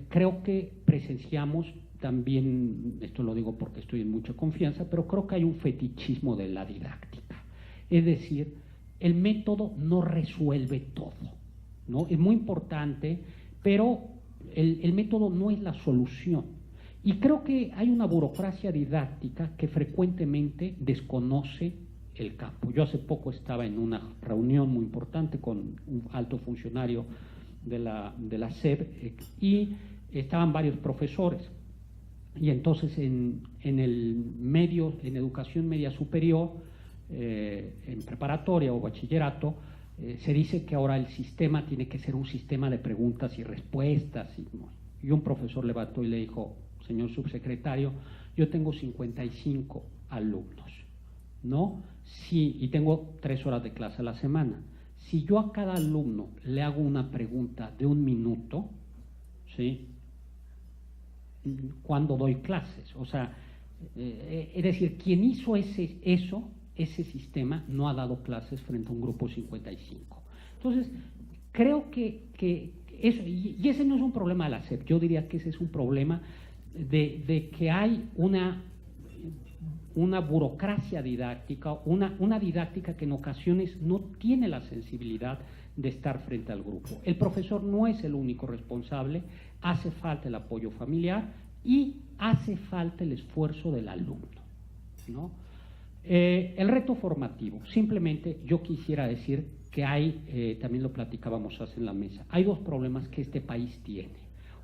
creo que presenciamos también, esto lo digo porque estoy en mucha confianza, pero creo que hay un fetichismo de la didáctica. Es decir, el método no resuelve todo, ¿no? Es muy importante, pero el método no es la solución. Y creo que hay una burocracia didáctica que frecuentemente desconoce el campo. Yo hace poco estaba en una reunión muy importante con un alto funcionario de la SEB y estaban varios profesores. Y entonces en educación media superior, en preparatoria o bachillerato, se dice que ahora el sistema tiene que ser un sistema de preguntas y respuestas. Y un profesor levantó y le dijo: señor subsecretario, yo tengo 55 alumnos, ¿no? Sí, y tengo 3 horas de clase a la semana. Si yo a cada alumno le hago una pregunta de 1 minuto, ¿sí?, ¿cuándo doy clases? O sea, es decir, quien hizo ese sistema no ha dado clases frente a un grupo 55. Entonces, creo que eso, y ese no es un problema de la SEP, yo diría que ese es un problema de que hay una burocracia didáctica, una didáctica que en ocasiones no tiene la sensibilidad de estar frente al grupo. El profesor no es el único responsable, hace falta el apoyo familiar y hace falta el esfuerzo del alumno, ¿no? El reto formativo, simplemente yo quisiera decir que hay, también lo platicábamos hace en la mesa, hay 2 problemas que este país tiene.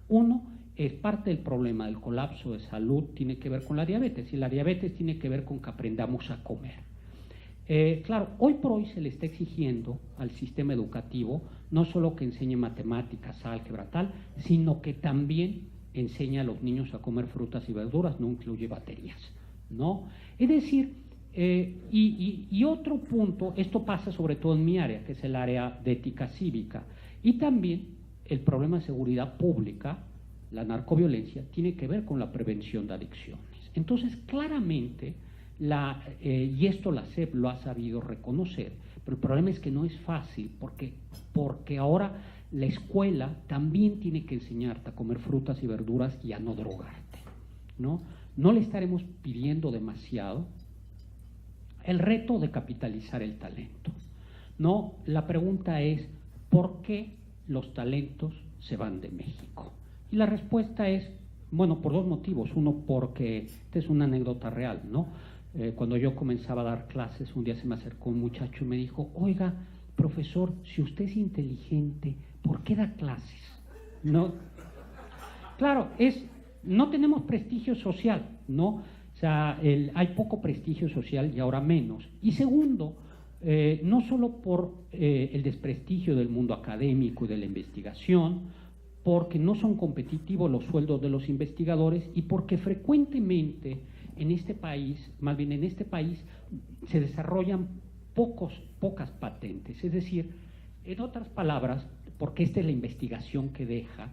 Uno, es parte del problema del colapso de salud, tiene que ver con la diabetes, y la diabetes tiene que ver con que aprendamos a comer. Claro, hoy por hoy se le está exigiendo al sistema educativo no solo que enseñe matemáticas, álgebra, tal, sino que también enseñe a los niños a comer frutas y verduras, no incluye baterías, ¿no? Es decir, y otro punto, esto pasa sobre todo en mi área, que es el área de ética cívica, y también el problema de seguridad pública, la narcoviolencia, tiene que ver con la prevención de adicciones. Entonces, claramente, y esto la SEP lo ha sabido reconocer, pero el problema es que no es fácil, porque ahora la escuela también tiene que enseñarte a comer frutas y verduras y a no drogarte, ¿no? No le estaremos pidiendo demasiado. El reto de capitalizar el talento, ¿no? La pregunta es, ¿por qué los talentos se van de México? Y la respuesta es, bueno, por 2 motivos. Uno, porque esta es una anécdota real, ¿no? Cuando yo comenzaba a dar clases, un día se me acercó un muchacho y me dijo: oiga, profesor, si usted es inteligente, ¿por qué da clases? ¿No? Claro, no tenemos prestigio social, ¿no? O sea, hay poco prestigio social y ahora menos. Y segundo, no solo por el desprestigio del mundo académico y de la investigación, porque no son competitivos los sueldos de los investigadores y porque frecuentemente en este país, más bien en este país, se desarrollan pocas patentes. Es decir, en otras palabras, porque esta es la investigación que deja,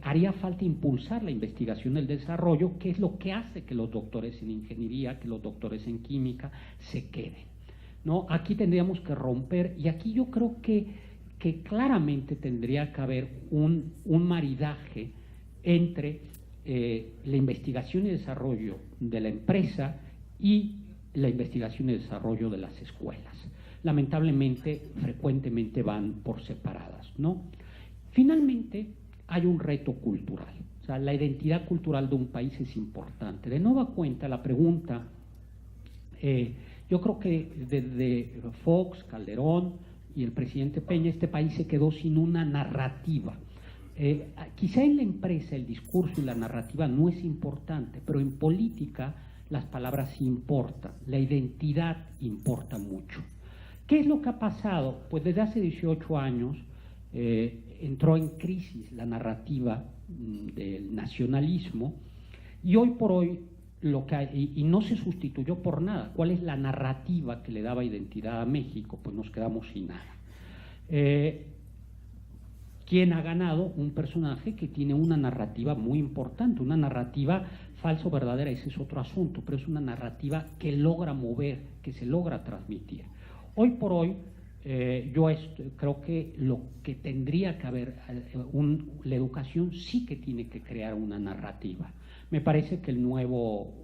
haría falta impulsar la investigación, el desarrollo, que es lo que hace que los doctores en ingeniería, que los doctores en química se queden, ¿no? Aquí tendríamos que romper, y aquí yo creo que claramente tendría que haber un maridaje entre la investigación y desarrollo de la empresa y la investigación y desarrollo de las escuelas. Lamentablemente, frecuentemente van por separadas, ¿no? Finalmente, hay un reto cultural. O sea, la identidad cultural de un país es importante. De nueva cuenta, la pregunta, yo creo que desde Fox, Calderón y el presidente Peña, este país se quedó sin una narrativa. Quizá en la empresa el discurso y la narrativa no es importante, pero en política las palabras sí importan, la identidad importa mucho. ¿Qué es lo que ha pasado? Pues desde hace 18 años entró en crisis la narrativa del nacionalismo y hoy por hoy lo que hay, y no se sustituyó por nada. ¿Cuál es la narrativa que le daba identidad a México? Pues nos quedamos sin nada. ¿Quién ha ganado? Un personaje que tiene una narrativa muy importante, una narrativa falso verdadera, ese es otro asunto, pero es una narrativa que logra mover, que se logra transmitir. Hoy por hoy, yo creo que lo que tendría que haber, la educación sí que tiene que crear una narrativa. Me parece que el nuevo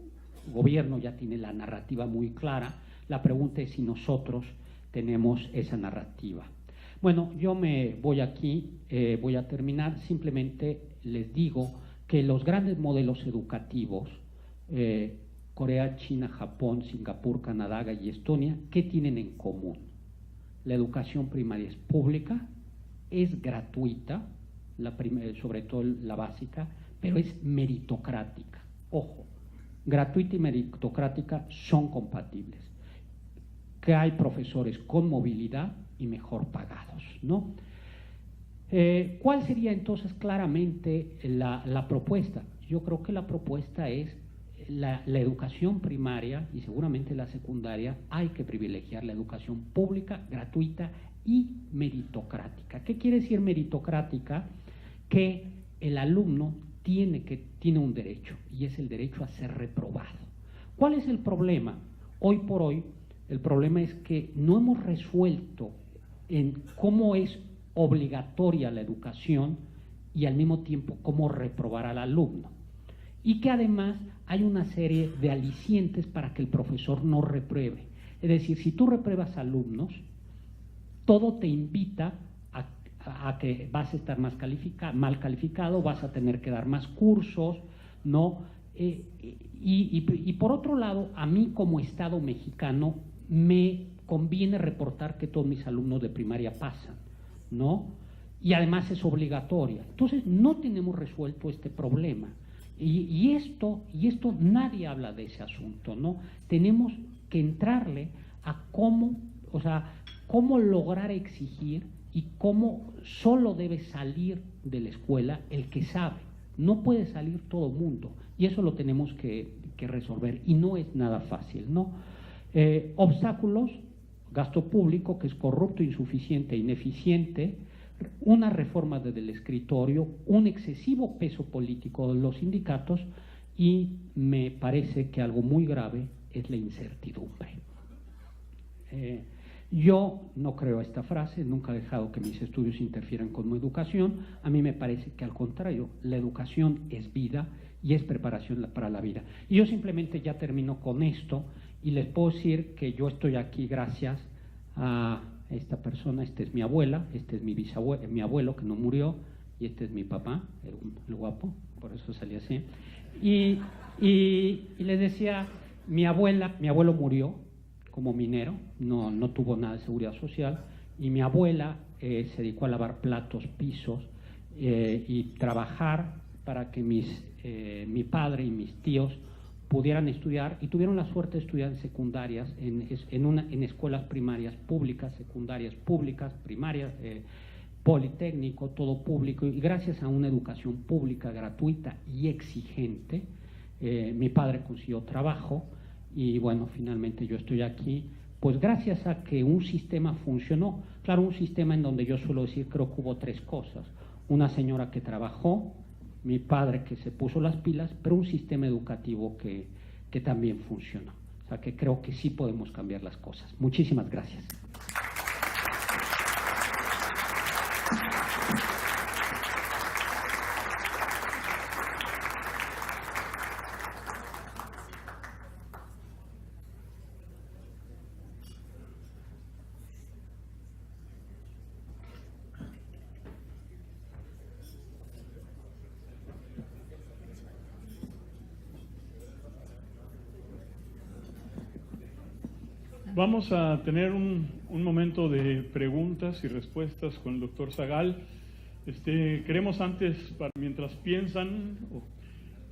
gobierno ya tiene la narrativa muy clara. La pregunta es si nosotros tenemos esa narrativa. Bueno, yo me voy aquí, voy a terminar. Simplemente les digo que los grandes modelos educativos, Corea, China, Japón, Singapur, Canadá y Estonia, ¿qué tienen en común? La educación primaria es pública, es gratuita, sobre todo la básica, pero es meritocrática. Ojo, gratuita y meritocrática son compatibles. Que hay profesores con movilidad y mejor pagados, ¿no? ¿Cuál sería entonces claramente la propuesta? Yo creo que la propuesta es la educación primaria y seguramente la secundaria. Hay que privilegiar la educación pública, gratuita y meritocrática. ¿Qué quiere decir meritocrática? Que el alumno tiene un derecho, y es el derecho a ser reprobado. ¿Cuál es el problema? Hoy por hoy, el problema es que no hemos resuelto en cómo es obligatoria la educación y al mismo tiempo cómo reprobar al alumno. Y que además hay una serie de alicientes para que el profesor no repruebe. Es decir, si tú repruebas alumnos, todo te invita a que vas a estar mal calificado, vas a tener que dar más cursos, ¿no? Y por otro lado, a mí como Estado mexicano me conviene reportar que todos mis alumnos de primaria pasan, ¿no? Y además es obligatoria. Entonces no tenemos resuelto este problema. Y esto nadie habla de ese asunto, ¿no? Tenemos que entrarle a cómo lograr exigir y cómo solo debe salir de la escuela el que sabe. No puede salir todo mundo y eso lo tenemos que resolver y no es nada fácil, ¿no? Obstáculos, gasto público que es corrupto, insuficiente e ineficiente, una reforma desde el escritorio, un excesivo peso político de los sindicatos y me parece que algo muy grave es la incertidumbre. Yo no creo esta frase, nunca he dejado que mis estudios interfieran con mi educación. A mí me parece que al contrario, la educación es vida y es preparación para la vida. Y yo simplemente ya termino con esto y les puedo decir que yo estoy aquí gracias a esta persona. Esta es mi abuela, este es mi abuelo que no murió y este es mi papá, el guapo, por eso salí así. Y les decía, mi abuelo murió como minero, no tuvo nada de seguridad social, y mi abuela se dedicó a lavar platos, pisos y trabajar para que mi padre y mis tíos pudieran estudiar y tuvieron la suerte de estudiar en secundarias, en escuelas primarias públicas, secundarias públicas, primarias Politécnico, todo público, y gracias a una educación pública gratuita y exigente, mi padre consiguió trabajo y bueno, finalmente yo estoy aquí, pues gracias a que un sistema funcionó. Claro, un sistema en donde yo suelo decir, creo que hubo tres cosas: una señora que trabajó, mi padre que se puso las pilas, pero un sistema educativo que también funcionó. O sea que creo que sí podemos cambiar las cosas. Muchísimas gracias. Vamos a tener un momento de preguntas y respuestas con el doctor Zagal. Queremos antes, mientras piensan, o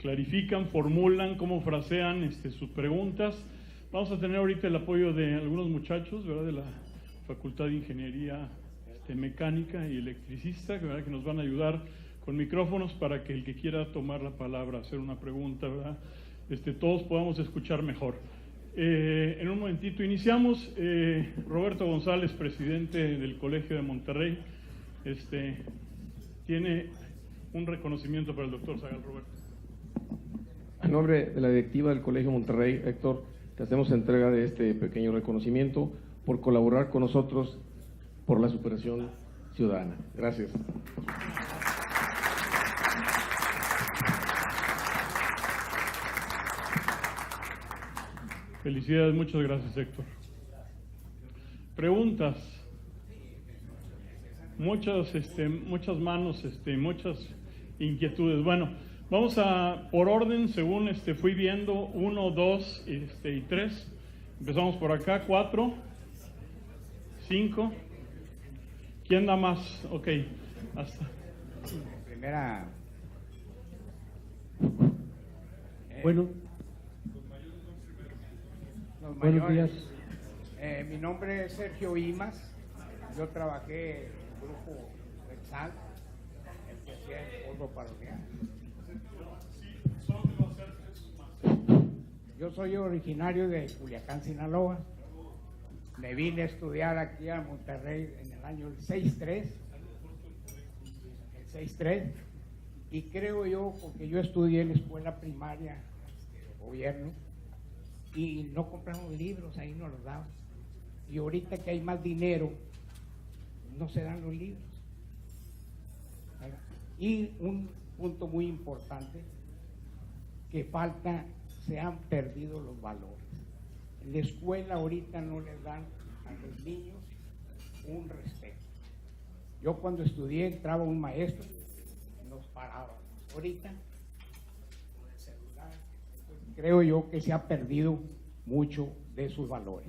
clarifican, formulan, cómo frasean sus preguntas, vamos a tener ahorita el apoyo de algunos muchachos, ¿verdad?, de la Facultad de Ingeniería Mecánica y Electricista, ¿verdad?, que nos van a ayudar con micrófonos para que el que quiera tomar la palabra, hacer una pregunta, ¿verdad?, todos podamos escuchar mejor. En un momentito iniciamos. Roberto González, presidente del Colegio de Monterrey, tiene un reconocimiento para el doctor Zagal. Roberto. En nombre de la directiva del Colegio Monterrey, Héctor, te hacemos entrega de este pequeño reconocimiento por colaborar con nosotros por la superación ciudadana. Gracias. Felicidades, muchas gracias, Héctor. Preguntas. Muchas manos, muchas inquietudes. Bueno, vamos a, por orden, según fui viendo, 1, 2 y 3. Empezamos por acá, 4, 5. ¿Quién da más? Ok, hasta. Primera. Bueno. Buenos días. Mi nombre es Sergio Imas. Yo trabajé en el grupo Rexal, el que hacía el polvo parodial. Yo soy originario de Culiacán, Sinaloa. Me vine a estudiar aquí a Monterrey en el año 63, y creo yo, porque yo estudié en la escuela primaria de gobierno, y no compramos libros, ahí no los daban. Y ahorita que hay más dinero, no se dan los libros. Y un punto muy importante, que falta, se han perdido los valores. En la escuela ahorita no les dan a los niños un respeto. Yo cuando estudié entraba un maestro, nos parábamos. Ahorita creo yo que se ha perdido mucho de sus valores.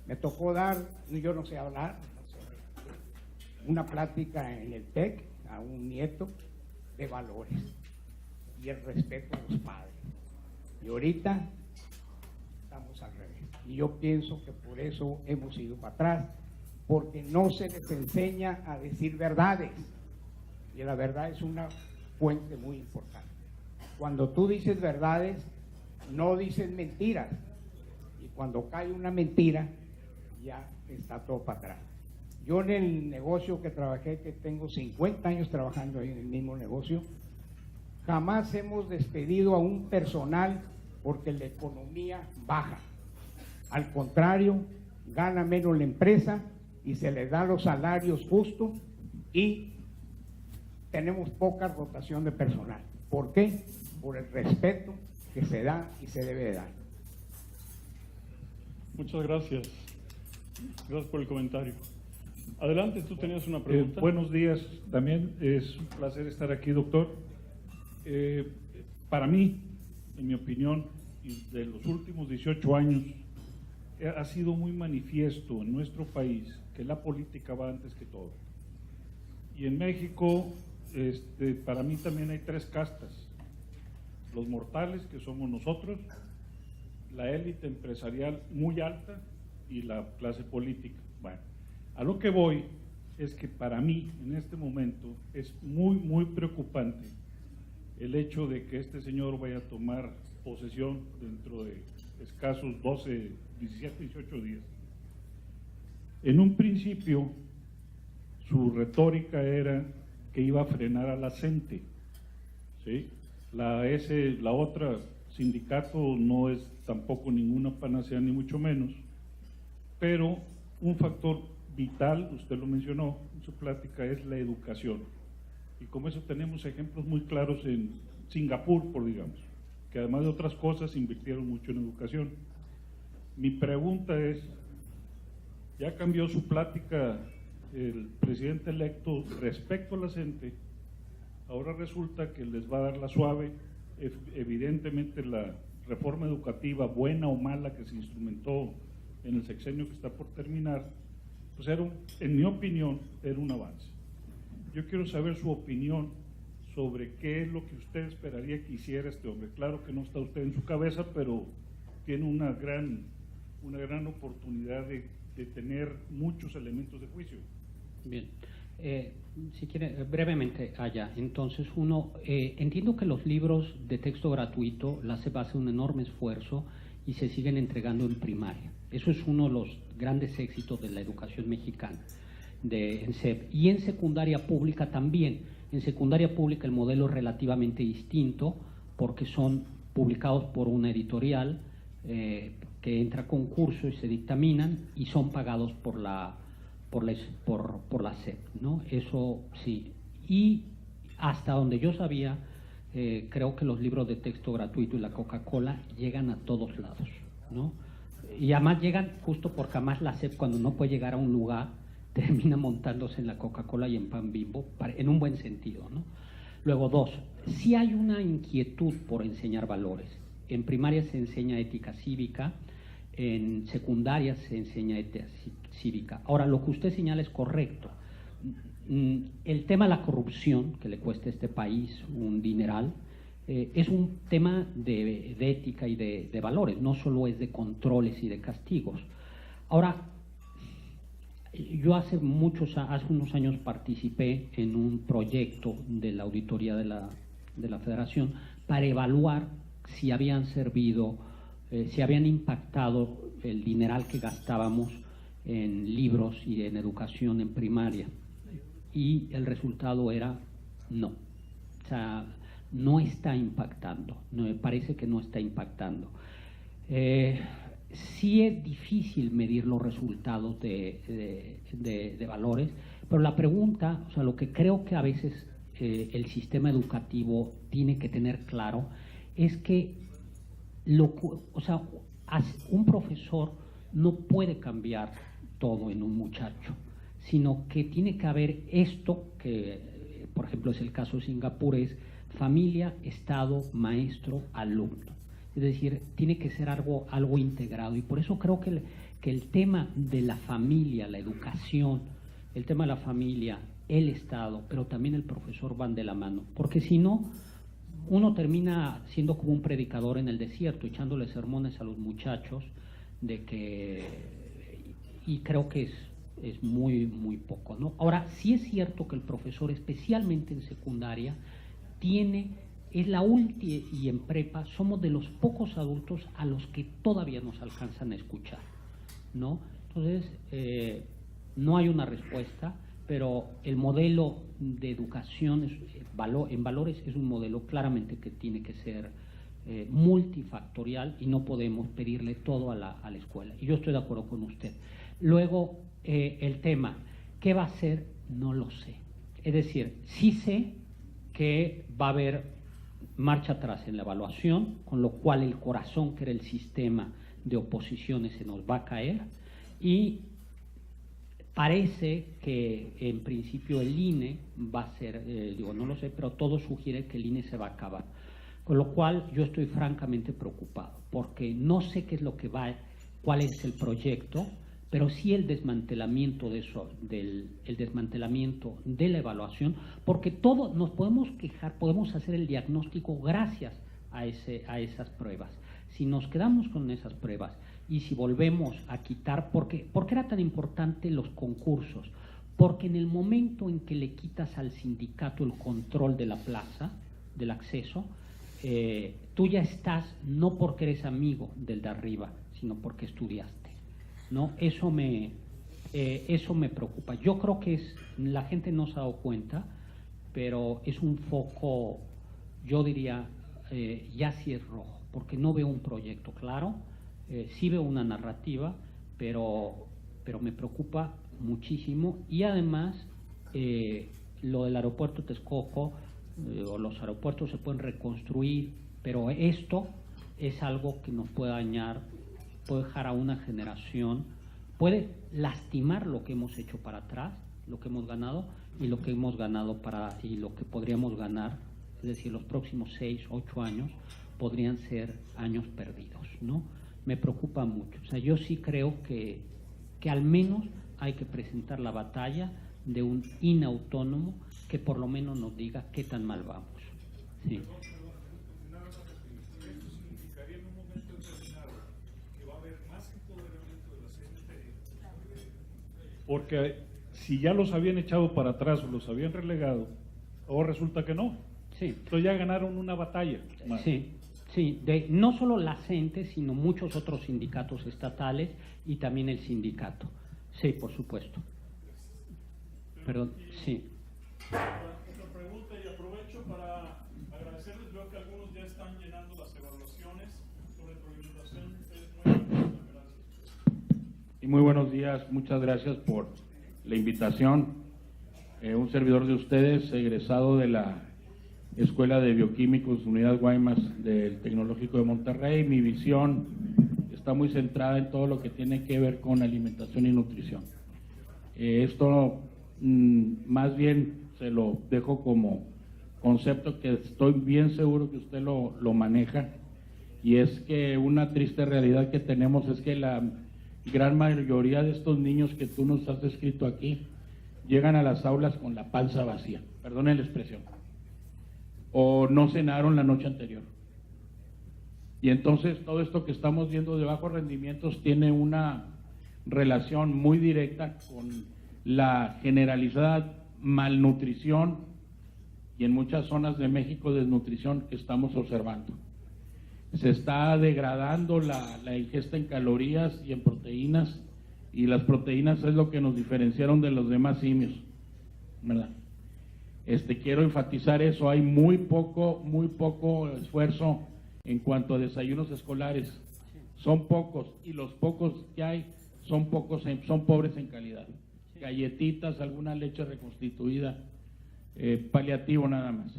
Me tocó dar, yo no sé hablar, una plática en el TEC a un nieto de valores y el respeto a los padres. Y ahorita estamos al revés. Y yo pienso que por eso hemos ido para atrás, porque no se les enseña a decir verdades. Y la verdad es una fuente muy importante. Cuando tú dices verdades, no dices mentiras, y cuando cae una mentira ya está todo para atrás. Yo en el negocio que trabajé, que tengo 50 años trabajando ahí en el mismo negocio, jamás hemos despedido a un personal porque la economía baja. Al contrario, gana menos la empresa y se le da los salarios justos y tenemos poca rotación de personal. ¿Por qué? Por el respeto que se da y se debe de dar. Muchas gracias. Gracias por el comentario. Adelante, tú tenías una pregunta. Buenos días, también es un placer estar aquí, doctor. Para mí, en mi opinión, de los últimos 18 años, ha sido muy manifiesto en nuestro país que la política va antes que todo. Y en México, para mí también hay tres castas: los mortales, que somos nosotros, la élite empresarial muy alta y la clase política. Bueno, a lo que voy es que para mí, en este momento, es muy preocupante el hecho de que este señor vaya a tomar posesión dentro de escasos 12, 17, 18 días. En un principio, su retórica era que iba a frenar a la CENTE, ¿sí? La otra sindicato no es tampoco ninguna panacea ni mucho menos, pero un factor vital, usted lo mencionó en su plática, es la educación. Y como eso tenemos ejemplos muy claros en Singapur, por digamos, que además de otras cosas invirtieron mucho en educación. Mi pregunta es, ¿ya cambió su plática el presidente electo respecto a la CENTE? Ahora resulta que les va a dar la suave. Evidentemente la reforma educativa, buena o mala, que se instrumentó en el sexenio que está por terminar, pues en mi opinión, era un avance. Yo quiero saber su opinión sobre qué es lo que usted esperaría que hiciera este hombre. Claro que no está usted en su cabeza, pero tiene una gran oportunidad de tener muchos elementos de juicio. Bien. Si quiere, brevemente allá. Entonces, entiendo que los libros de texto gratuito, la SEP hace un enorme esfuerzo y se siguen entregando en primaria. Eso es uno de los grandes éxitos de la educación mexicana, en SEP. Y en secundaria pública también. En secundaria pública el modelo es relativamente distinto porque son publicados por una editorial que entra a concurso y se dictaminan y son pagados por la SEP, ¿no? Eso sí. Y hasta donde yo sabía, creo que los libros de texto gratuito y la Coca-Cola llegan a todos lados, ¿no? Y además llegan justo porque además la SEP, cuando no puede llegar a un lugar, termina montándose en la Coca-Cola y en Pan Bimbo, en un buen sentido, ¿no? Luego, dos, sí hay una inquietud por enseñar valores. En primaria se enseña ética cívica, en secundaria se enseña ética cívica. Ahora, lo que usted señala es correcto. El tema de la corrupción, que le cuesta a este país un dineral, es un tema de ética y de valores, no solo es de controles y de castigos. Ahora, yo hace unos años participé en un proyecto de la auditoría de la Federación para evaluar si habían servido, si habían impactado el dineral que gastábamos en libros y en educación en primaria. Y el resultado era no. O sea, no está impactando, me parece que no está impactando. Sí es difícil medir los resultados de valores, pero la pregunta, o sea, lo que creo que a veces el sistema educativo tiene que tener claro es que un profesor no puede cambiar todo en un muchacho, sino que tiene que haber esto, que por ejemplo es el caso de Singapur, es familia, Estado, maestro, alumno. Es decir, tiene que ser algo integrado, y por eso creo que el tema de la familia, la educación, el tema de la familia, el Estado, pero también el profesor van de la mano, porque si no, uno termina siendo como un predicador en el desierto, echándole sermones a los muchachos, y creo que es muy poco, ¿no? Ahora, sí es cierto que el profesor, especialmente en secundaria, es la última, y en prepa somos de los pocos adultos a los que todavía nos alcanzan a escuchar, ¿no? Entonces, no hay una respuesta, pero el modelo de educación en valores es un modelo claramente que tiene que ser multifactorial, y no podemos pedirle todo a la escuela. Y yo estoy de acuerdo con usted. Luego, el tema, ¿qué va a hacer? No lo sé. Es decir, sí sé que va a haber marcha atrás en la evaluación, con lo cual el corazón, que era el sistema de oposiciones, se nos va a caer, y parece que en principio el INE va a ser, no lo sé, pero todo sugiere que el INE se va a acabar, con lo cual yo estoy francamente preocupado, porque no sé qué es lo que cuál es el proyecto, pero sí el desmantelamiento de eso, el desmantelamiento de la evaluación, porque todos nos podemos quejar, podemos hacer el diagnóstico gracias a esas pruebas. Si nos quedamos con esas pruebas y si volvemos a quitar, ¿por qué era tan importante los concursos? porque en el momento en que le quitas al sindicato el control de la plaza, del acceso, tú ya estás, no porque eres amigo del de arriba, sino porque estudiaste, ¿no? Eso me preocupa. Yo creo que la gente no se ha dado cuenta, pero es un foco, yo diría, ya sí es rojo, porque no veo un proyecto claro, sí veo una narrativa, pero me preocupa muchísimo. Y además, lo del aeropuerto Texcoco, o los aeropuertos se pueden reconstruir, pero esto es algo que nos puede dañar, puede dejar a una generación, puede lastimar lo que hemos hecho para atrás, lo que hemos ganado y lo que hemos ganado y lo que podríamos ganar, es decir, los próximos 6, 8 años podrían ser años perdidos, ¿no? Me preocupa mucho. O sea, yo sí creo que al menos hay que presentar la batalla de un INE autónomo que por lo menos nos diga qué tan mal vamos. Sí. Porque si ya los habían echado para atrás o los habían relegado, ahora resulta que no. Sí. Entonces ya ganaron una batalla más. Sí, sí, no solo la CENTE, sino muchos otros sindicatos estatales y también el sindicato. Sí, por supuesto. Perdón, sí. Otra pregunta, y aprovecho para agradecerles. Veo que algunos ya están llenando las evaluaciones sobre pavimentación. Gracias. Y muy buenos días, muchas gracias por la invitación. Un servidor de ustedes, egresado de la Escuela de Bioquímicos Unidad Guaymas del Tecnológico de Monterrey. Mi visión está muy centrada en todo lo que tiene que ver con alimentación y nutrición. Esto más bien se lo dejo como concepto que estoy bien seguro que usted lo maneja, y es que una triste realidad que tenemos es que la gran mayoría de estos niños que tú nos has descrito aquí llegan a las aulas con la panza vacía, perdonen la expresión, o no cenaron la noche anterior. Y entonces todo esto que estamos viendo de bajos rendimientos tiene una relación muy directa con la generalizada malnutrición y en muchas zonas de México desnutrición que estamos observando. Se está degradando la ingesta en calorías y en proteínas, y las proteínas es lo que nos diferenciaron de los demás simios, ¿verdad? Quiero enfatizar eso. Hay muy poco esfuerzo en cuanto a desayunos escolares. Son pocos, y los pocos que hay son pobres en calidad. Galletitas, alguna leche reconstituida, paliativo nada más.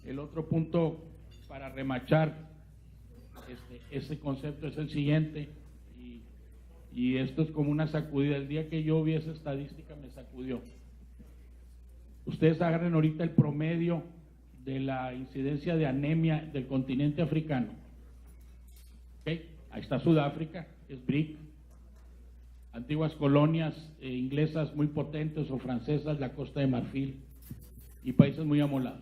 El otro punto para remachar ese concepto es el siguiente, y esto es como una sacudida. El día que yo vi esa estadística me sacudió. Ustedes agarren ahorita el promedio de la incidencia de anemia del continente africano. ¿Okay? Ahí está Sudáfrica, es BRIC, antiguas colonias inglesas muy potentes o francesas, la Costa de Marfil y países muy amolados.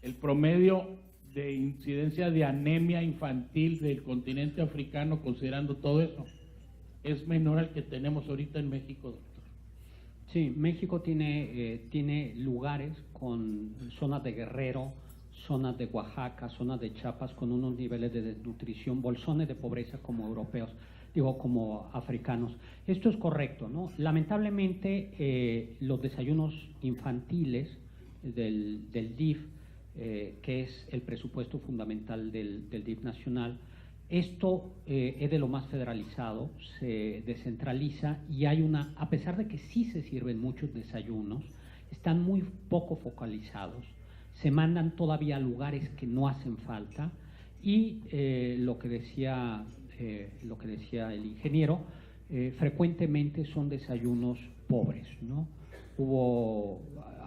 El promedio de incidencia de anemia infantil del continente africano, considerando todo eso, es menor al que tenemos ahorita en México, doctor. Sí, México tiene lugares con zonas de Guerrero, zonas de Oaxaca, zonas de Chiapas con unos niveles de desnutrición, bolsones de pobreza como europeos, como africanos. Esto es correcto, ¿no? Lamentablemente los desayunos infantiles del DIF, que es el presupuesto fundamental del DIF nacional, esto es de lo más federalizado, se descentraliza, y a pesar de que sí se sirven muchos desayunos, están muy poco focalizados, se mandan todavía a lugares que no hacen falta, y lo que decía el ingeniero, frecuentemente son desayunos pobres, ¿no?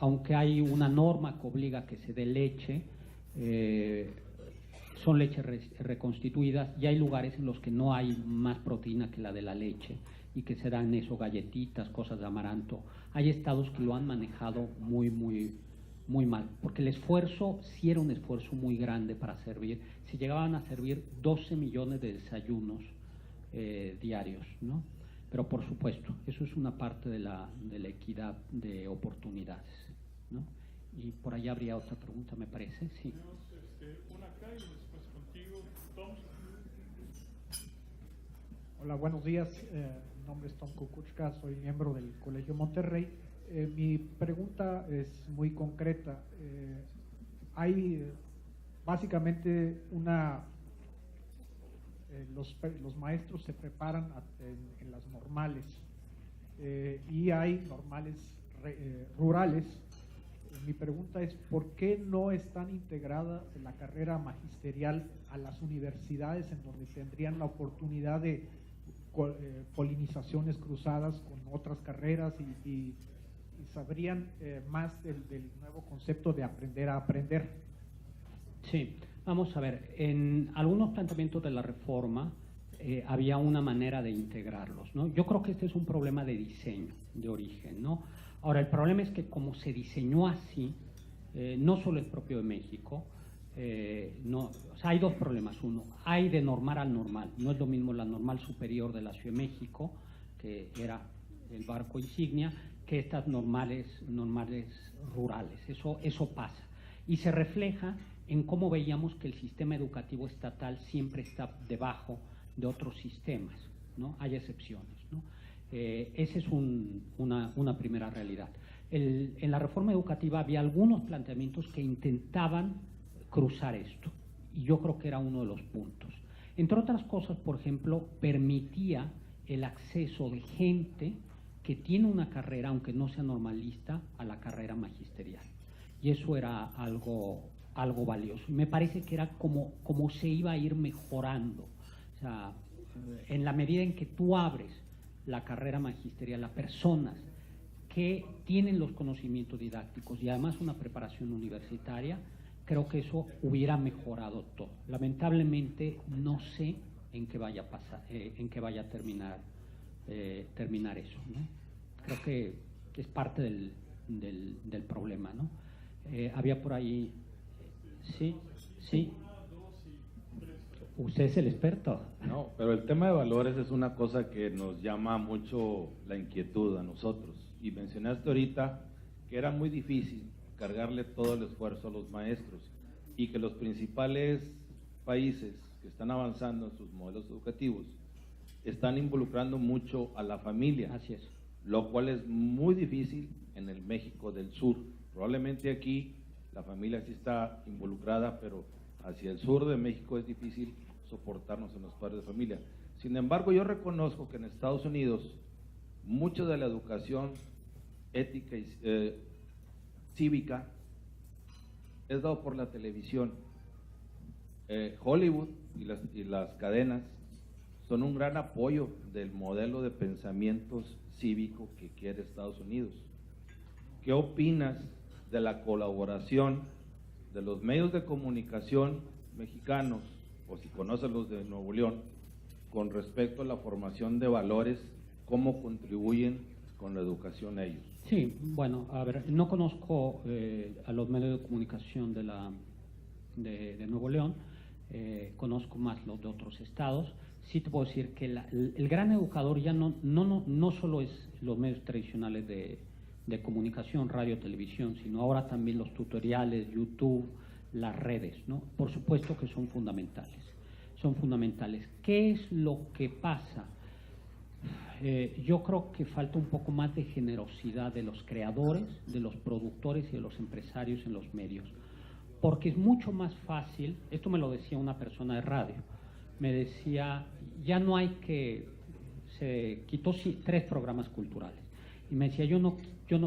Aunque hay una norma que obliga a que se dé leche, son leches reconstituidas, y hay lugares en los que no hay más proteína que la de la leche y que se dan eso, galletitas, cosas de amaranto. Hay estados que lo han manejado muy mal, porque el esfuerzo sí era un esfuerzo muy grande para servir. Se llegaban a servir 12 millones de desayunos diarios, ¿no? Pero por supuesto, eso es una parte de la equidad de oportunidades, ¿no? Y por allá habría otra pregunta, me parece, sí. Una acá y después contigo, Tom. Hola, buenos días. Mi nombre es Tom Kukuchka, soy miembro del Colegio Monterrey. Mi pregunta es muy concreta. Hay básicamente los maestros se preparan en las normales y hay normales rurales. Mi pregunta es, ¿por qué no están integradas en la carrera magisterial a las universidades en donde tendrían la oportunidad de polinizaciones cruzadas con otras carreras y sabrían más del nuevo concepto de aprender a aprender? Sí, vamos a ver, en algunos planteamientos de la reforma había una manera de integrarlos, ¿no? Yo creo que este es un problema de diseño, de origen, ¿no? Ahora, el problema es que como se diseñó así, no solo es propio de México, o sea, hay dos problemas. Uno, hay de normar al normal. No es lo mismo la normal superior de la Ciudad de México, que era el barco insignia, que estas normales rurales. Eso pasa. Y se refleja en cómo veíamos que el sistema educativo estatal siempre está debajo de otros sistemas, ¿no? Hay excepciones, ¿no? Esa es una primera realidad. En la reforma educativa había algunos planteamientos que intentaban cruzar esto, y yo creo que era uno de los puntos. Entre otras cosas, por ejemplo, permitía el acceso de gente que tiene una carrera, aunque no sea normalista, a la carrera magisterial. Y eso era algo valioso. Y me parece que era como se iba a ir mejorando. O sea, en la medida en que tú abres la carrera magisterial a personas que tienen los conocimientos didácticos y además una preparación universitaria, creo que eso hubiera mejorado todo. Lamentablemente no sé en qué vaya a pasar, en qué vaya a terminar eso, ¿no? Creo que es parte del problema, ¿no? Había por ahí, sí. Usted es el experto. No, pero el tema de valores es una cosa que nos llama mucho la inquietud a nosotros. Y mencionaste ahorita que era muy difícil cargarle todo el esfuerzo a los maestros y que los principales países que están avanzando en sus modelos educativos están involucrando mucho a la familia. Así es. Lo cual es muy difícil en el México del Sur. Probablemente aquí la familia sí está involucrada, pero hacia el sur de México es difícil soportarnos en los padres de familia. Sin embargo, yo reconozco que en Estados Unidos mucho de la educación ética y cívica es dado por la televisión. Hollywood y las cadenas son un gran apoyo del modelo de pensamientos cívico que quiere Estados Unidos. ¿Qué opinas de la colaboración de los medios de comunicación mexicanos, o si conoces los de Nuevo León, con respecto a la formación de valores, cómo contribuyen con la educación a ellos? Sí, bueno, a ver, no conozco a los medios de comunicación de Nuevo León, conozco más los de otros estados. Sí te puedo decir que el gran educador ya no solo es los medios tradicionales de comunicación, radio, televisión, sino ahora también los tutoriales, YouTube, las redes, ¿no? Por supuesto que son fundamentales. ¿Qué es lo que pasa? Yo creo que falta un poco más de generosidad de los creadores, de los productores y de los empresarios en los medios, porque es mucho más fácil. Esto me lo decía una persona de radio, me decía, ya no hay que, se quitó 3 programas culturales, y me decía, yo no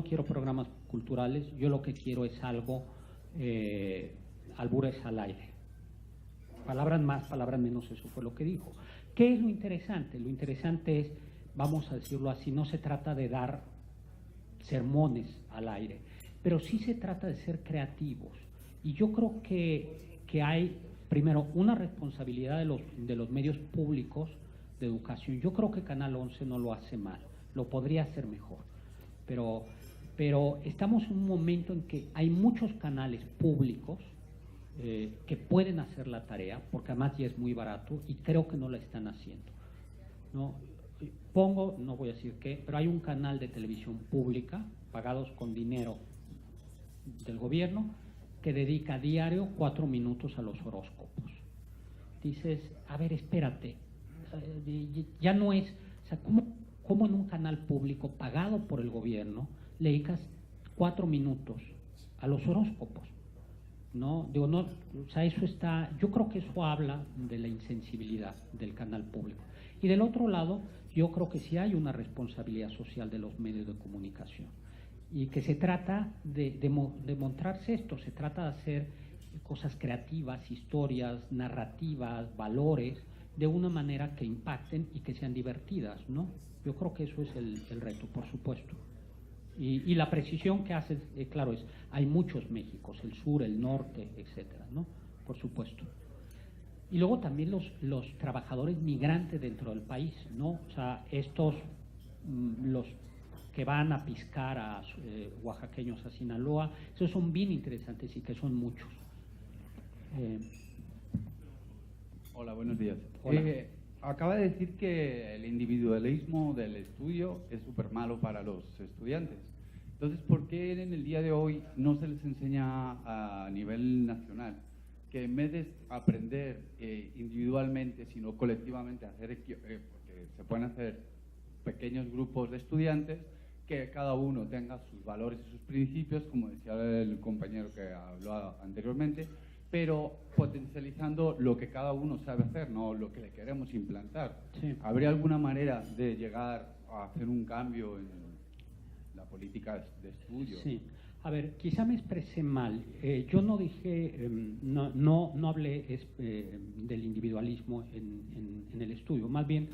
quiero programas culturales, yo lo que quiero es algo, albures al aire. Palabras más, palabras menos, eso fue lo que dijo. ¿Qué es lo interesante? Lo interesante es, vamos a decirlo así, no se trata de dar sermones al aire, pero sí se trata de ser creativos. Y yo creo que hay, primero, una responsabilidad de los medios públicos de educación. Yo creo que Canal 11 no lo hace mal, lo podría hacer mejor. Pero estamos en un momento en que hay muchos canales públicos que pueden hacer la tarea, porque además ya es muy barato y creo que no la están haciendo, ¿no? pongo, no voy a decir qué, pero hay un canal de televisión pública, pagados con dinero del gobierno, que dedica a diario 4 minutos a los horóscopos. Dices, a ver, espérate, ya no es, o sea, ¿cómo en un canal público pagado por el gobierno le dedicas 4 minutos a los horóscopos? No, digo, no, o sea, eso está, yo creo que eso habla de la insensibilidad del canal público. Y del otro lado, yo creo que sí hay una responsabilidad social de los medios de comunicación y que se trata de mostrarse esto, se trata de hacer cosas creativas, historias, narrativas, valores, de una manera que impacten y que sean divertidas, ¿no? Yo creo que eso es el reto, por supuesto. Y la precisión que haces, claro, hay muchos Méxicos, el sur, el norte, etcétera, ¿no? Por supuesto. Y luego también los trabajadores migrantes dentro del país, ¿no? O sea, estos, los que van a piscar a oaxaqueños a Sinaloa, esos son bien interesantes y que son muchos. Hola, buenos días. Hola. Acaba de decir que el individualismo del estudio es súper malo para los estudiantes. Entonces, ¿por qué en el día de hoy no se les enseña a nivel nacional que en vez de aprender individualmente, sino colectivamente, porque se pueden hacer pequeños grupos de estudiantes, que cada uno tenga sus valores y sus principios, como decía el compañero que habló anteriormente, pero potencializando lo que cada uno sabe hacer, no lo que le queremos implantar? Sí. ¿Habría alguna manera de llegar a hacer un cambio en la política de estudio? Sí. A ver, quizá me expresé mal. Yo no dije, no hablé del individualismo en el estudio. Más bien,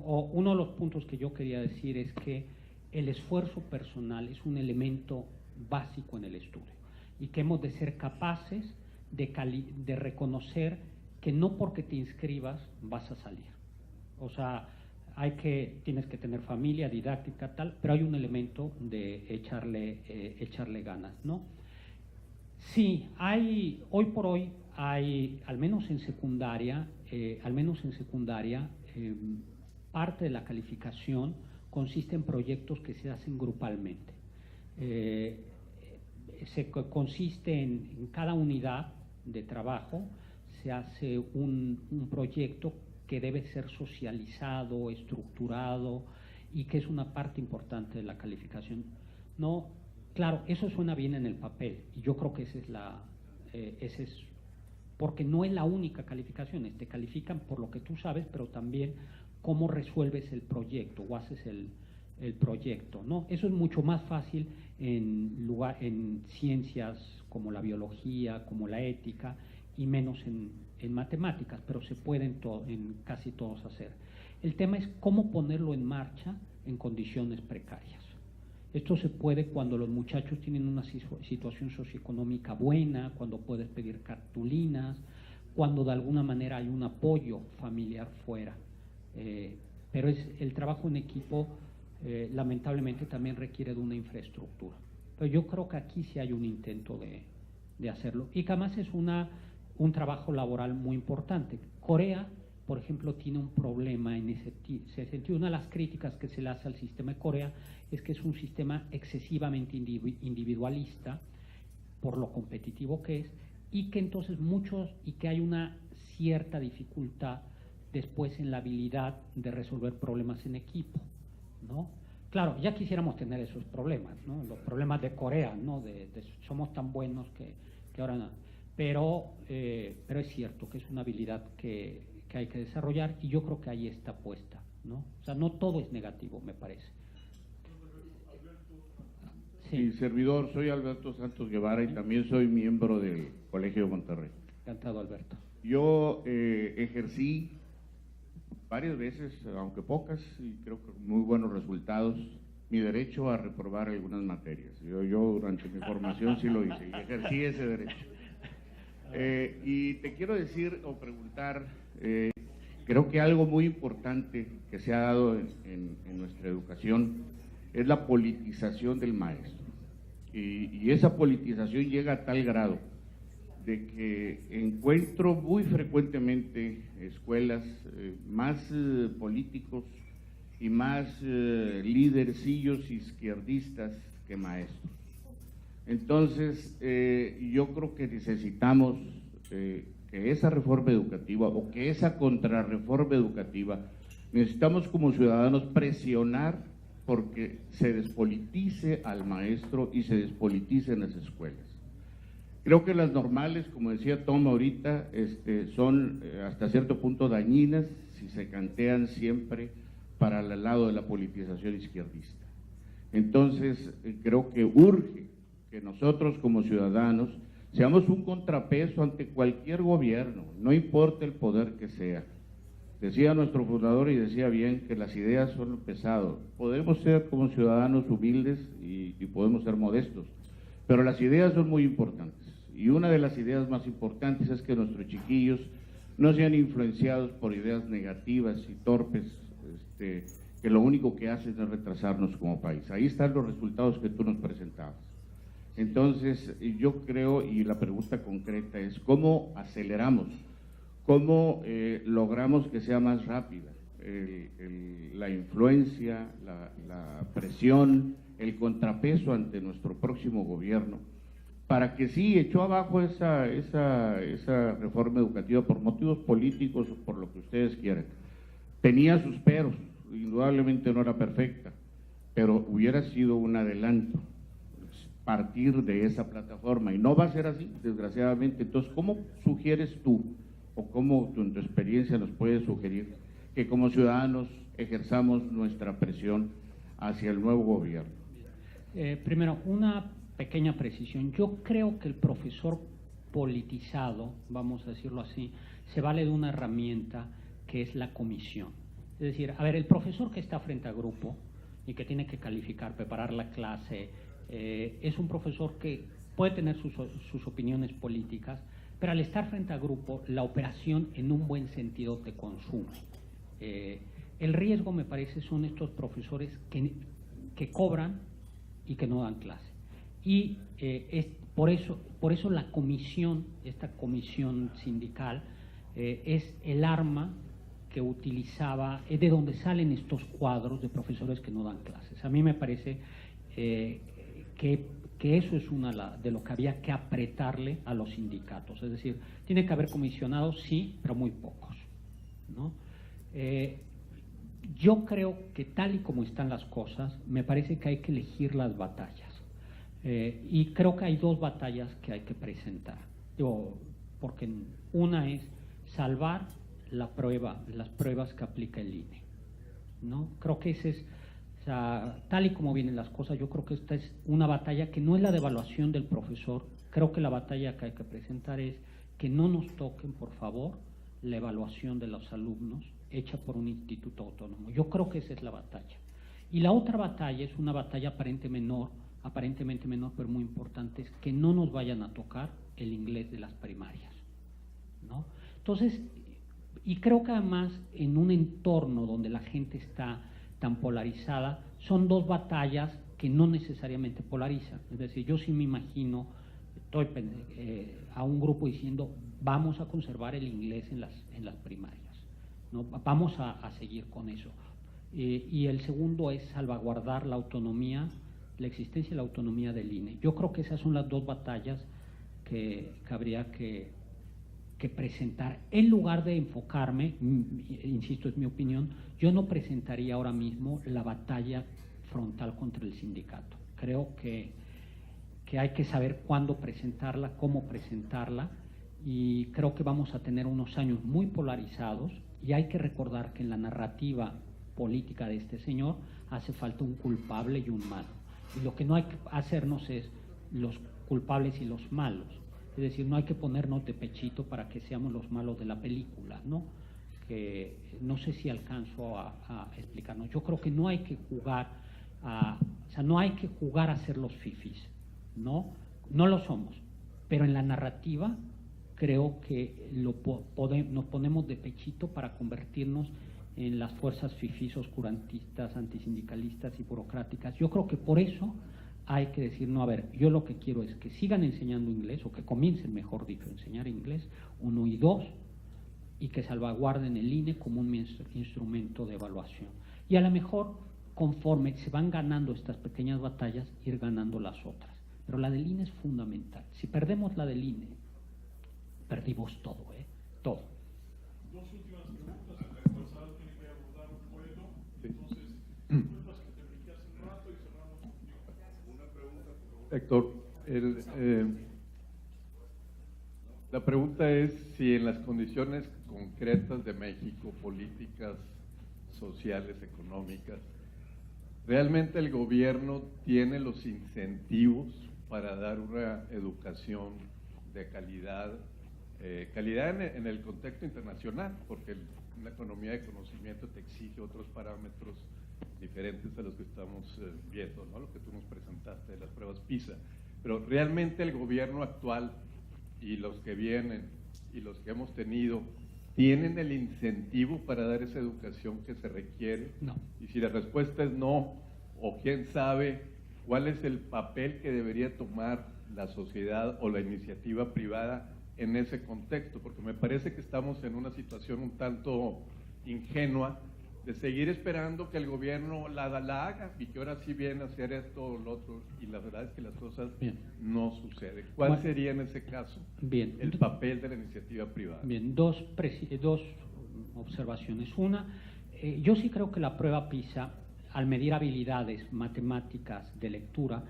uno de los puntos que yo quería decir es que el esfuerzo personal es un elemento básico en el estudio y que hemos de ser capaces de reconocer que no porque te inscribas vas a salir. O sea, tienes que tener familia, didáctica, tal, pero hay un elemento de echarle ganas, ¿no? Sí, hoy por hoy hay, al menos en secundaria, parte de la calificación consiste en proyectos que se hacen grupalmente. Consiste en cada unidad de trabajo se hace un proyecto que debe ser socializado, estructurado y que es una parte importante de la calificación. No, claro, eso suena bien en el papel y yo creo que ese es porque no es la única calificación, te califican por lo que tú sabes, pero también cómo resuelves el proyecto o haces el proyecto, ¿no? Eso es mucho más fácil en ciencias como la biología, como la ética, y menos en matemáticas, pero se pueden en casi todos hacer. El tema es cómo ponerlo en marcha en condiciones precarias. Esto se puede cuando los muchachos tienen una situación socioeconómica buena, cuando puedes pedir cartulinas, cuando de alguna manera hay un apoyo familiar fuera. Pero el trabajo en equipo lamentablemente también requiere de una infraestructura. Pero yo creo que aquí sí hay un intento de hacerlo y que además es un trabajo laboral muy importante. Corea, por ejemplo, tiene un problema en ese sentido. Una de las críticas que se le hace al sistema de Corea es que es un sistema excesivamente individualista por lo competitivo que es y que entonces que hay una cierta dificultad después en la habilidad de resolver problemas en equipo, ¿no? Claro, ya quisiéramos tener esos problemas, ¿no? Los problemas de Corea, ¿no? Somos tan buenos que ahora no. Pero es cierto que es una habilidad que hay que desarrollar y yo creo que ahí está puesta, ¿no? O sea, no todo es negativo, me parece. Sí, servidor, soy Alberto Santos Guevara y también soy miembro del Colegio de Monterrey. Encantado, Alberto. Yo ejercí varias veces, aunque pocas, y creo que con muy buenos resultados, mi derecho a reprobar algunas materias. Yo durante mi formación sí lo hice y ejercí ese derecho. Y te quiero decir o preguntar, creo que algo muy importante que se ha dado en nuestra educación es la politización del maestro. Y esa politización llega a tal grado de que encuentro muy frecuentemente escuelas más políticos y más lidercillos izquierdistas que maestros. Entonces, yo creo que necesitamos que esa reforma educativa o que esa contrarreforma educativa, necesitamos como ciudadanos presionar porque se despolitice al maestro y se despoliticen las escuelas. Creo que las normales, como decía Tom ahorita, son hasta cierto punto dañinas si se cantean siempre para el lado de la politización izquierdista. Entonces, creo que urge que nosotros como ciudadanos seamos un contrapeso ante cualquier gobierno, no importa el poder que sea. Decía nuestro fundador y decía bien que las ideas son lo pesado. Podemos ser como ciudadanos humildes y podemos ser modestos, pero las ideas son muy importantes. Y una de las ideas más importantes es que nuestros chiquillos no sean influenciados por ideas negativas y torpes, que lo único que hacen es retrasarnos como país. Ahí están los resultados que tú nos presentabas. Entonces, yo creo, y la pregunta concreta es, ¿cómo aceleramos? ¿Cómo logramos que sea más rápida la influencia, la presión, el contrapeso ante nuestro próximo gobierno? Para que sí, echó abajo esa reforma educativa por motivos políticos o por lo que ustedes quieran. Tenía sus peros, indudablemente no era perfecta, pero hubiera sido un adelanto partir de esa plataforma, y no va a ser así, desgraciadamente. Entonces, ¿cómo sugieres tú, o cómo tu experiencia nos puede sugerir que como ciudadanos ejerzamos nuestra presión hacia el nuevo gobierno? Primero, una pequeña precisión. Yo creo que el profesor politizado, vamos a decirlo así, se vale de una herramienta que es la comisión. Es decir, a ver, el profesor que está frente a grupo y que tiene que calificar, preparar la clase, es un profesor que puede tener sus opiniones políticas, pero al estar frente a grupo, la operación en un buen sentido te consume. El riesgo, me parece, son estos profesores que cobran y que no dan clase. Y por eso la comisión, esta comisión sindical, es el arma que utilizaba, es de donde salen estos cuadros de profesores que no dan clases. A mí me parece que eso es una de lo que había que apretarle a los sindicatos. Es decir, tiene que haber comisionados, sí, pero muy pocos, ¿no? Yo creo que tal y como están las cosas, me parece que hay que elegir las batallas. Y creo que hay dos batallas que hay que presentar. Porque una es salvar las pruebas que aplica el INE, ¿no? Creo que ese es, o sea, tal y como vienen las cosas, yo creo que esta es una batalla que no es la devaluación del profesor. Creo que la batalla que hay que presentar es que no nos toquen, por favor, la evaluación de los alumnos hecha por un instituto autónomo. Yo creo que esa es la batalla. Y la otra batalla es una batalla aparentemente menor, pero muy importante, es que no nos vayan a tocar el inglés de las primarias, ¿no? Entonces, y creo que además en un entorno donde la gente está tan polarizada, son dos batallas que no necesariamente polarizan. Es decir, yo sí me imagino a un grupo diciendo, vamos a conservar el inglés en las primarias, ¿no? Vamos a seguir con eso. Y el segundo es salvaguardar la autonomía, la existencia y la autonomía del INE. Yo creo que esas son las dos batallas que habría que presentar. En lugar de enfocarme, insisto, es mi opinión, yo no presentaría ahora mismo la batalla frontal contra el sindicato. Creo que hay que saber cuándo presentarla, cómo presentarla, y creo que vamos a tener unos años muy polarizados, y hay que recordar que en la narrativa política de este señor hace falta un culpable y un malo. Y lo que no hay que hacernos es los culpables y los malos. Es decir, no hay que ponernos de pechito para que seamos los malos de la película, ¿no? Que no sé si alcanzo a explicarnos. Yo creo que no hay que jugar no hay que jugar a ser los fifis, ¿no? No lo somos, pero en la narrativa creo que nos ponemos de pechito para convertirnos en las fuerzas fifís oscurantistas, antisindicalistas y burocráticas. Yo creo que por eso hay que decir, no, a ver, yo lo que quiero es que sigan enseñando inglés, o que comiencen, mejor dicho, a enseñar inglés, 1 y 2, y que salvaguarden el INE como un instrumento de evaluación. Y a lo mejor, conforme se van ganando estas pequeñas batallas, ir ganando las otras. Pero la del INE es fundamental. Si perdemos la del INE, perdimos todo, todo. Dos últimas preguntas, en las cuales ahora tiene que abordar un pueblo. Entonces, disculpas que te brinqué hace un rato y cerramos contigo. Una pregunta, por favor. Héctor, la pregunta es si en las condiciones concretas de México, políticas, sociales, económicas, realmente el gobierno tiene los incentivos para dar una educación de calidad, en el contexto internacional, porque una economía de conocimiento te exige otros parámetros diferentes a los que estamos viendo, ¿no? Lo que tú nos presentaste de las pruebas PISA. Pero realmente el gobierno actual y los que vienen y los que hemos tenido, ¿tienen el incentivo para dar esa educación que se requiere? No. Y si la respuesta es no, o quién sabe, ¿cuál es el papel que debería tomar la sociedad o la iniciativa privada en ese contexto? Porque me parece que estamos en una situación un tanto ingenua de seguir esperando que el gobierno la haga y que ahora sí viene a hacer esto o lo otro, y la verdad es que las cosas no suceden. ¿Cuál sería en ese caso el papel de la iniciativa privada? Bien, dos observaciones. Una, yo sí creo que la prueba PISA, al medir habilidades matemáticas de lectura,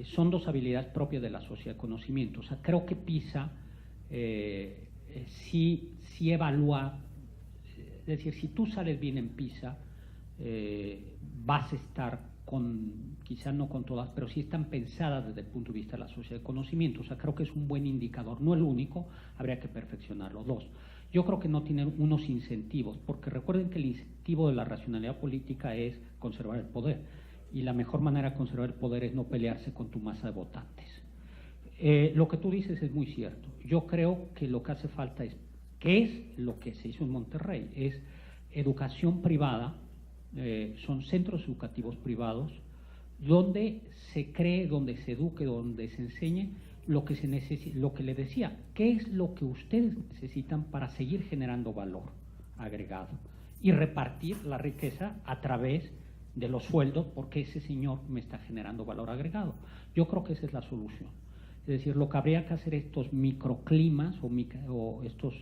son dos habilidades propias de la sociedad de conocimiento. O sea, creo que PISA sí evalúa. Es decir, si tú sales bien en PISA, vas a estar quizás no con todas, pero sí están pensadas desde el punto de vista de la sociedad de conocimiento. O sea, creo que es un buen indicador, no el único, habría que perfeccionarlo. Dos, yo creo que no tienen unos incentivos, porque recuerden que el incentivo de la racionalidad política es conservar el poder, y la mejor manera de conservar el poder es no pelearse con tu masa de votantes. Lo que tú dices es muy cierto. Yo creo que lo que hace falta es, ¿qué es lo que se hizo en Monterrey? Es educación privada, son centros educativos privados, donde se cree, donde se eduque, donde se enseñe lo que se necesita, lo que le decía, ¿qué es lo que ustedes necesitan para seguir generando valor agregado? Y repartir la riqueza a través de los sueldos, porque ese señor me está generando valor agregado. Yo creo que esa es la solución. Es decir, lo que habría que hacer estos microclimas o estos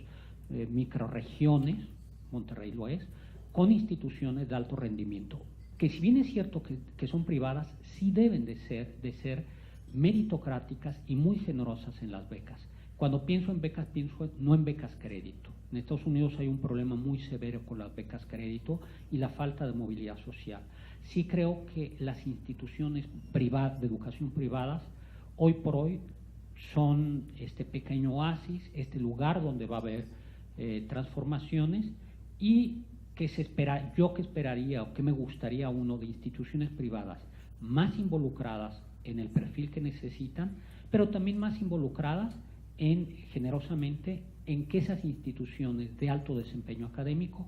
microregiones, Monterrey lo es, con instituciones de alto rendimiento, que si bien es cierto que son privadas, sí deben de ser meritocráticas y muy generosas en las becas. Cuando pienso en becas, pienso no en becas crédito. En Estados Unidos hay un problema muy severo con las becas crédito y la falta de movilidad social. Sí creo que las instituciones de educación privadas, hoy por hoy, son este pequeño oasis, este lugar donde va a haber transformaciones, y que yo que esperaría o que me gustaría uno de instituciones privadas más involucradas en el perfil que necesitan, pero también más involucradas generosamente en que esas instituciones de alto desempeño académico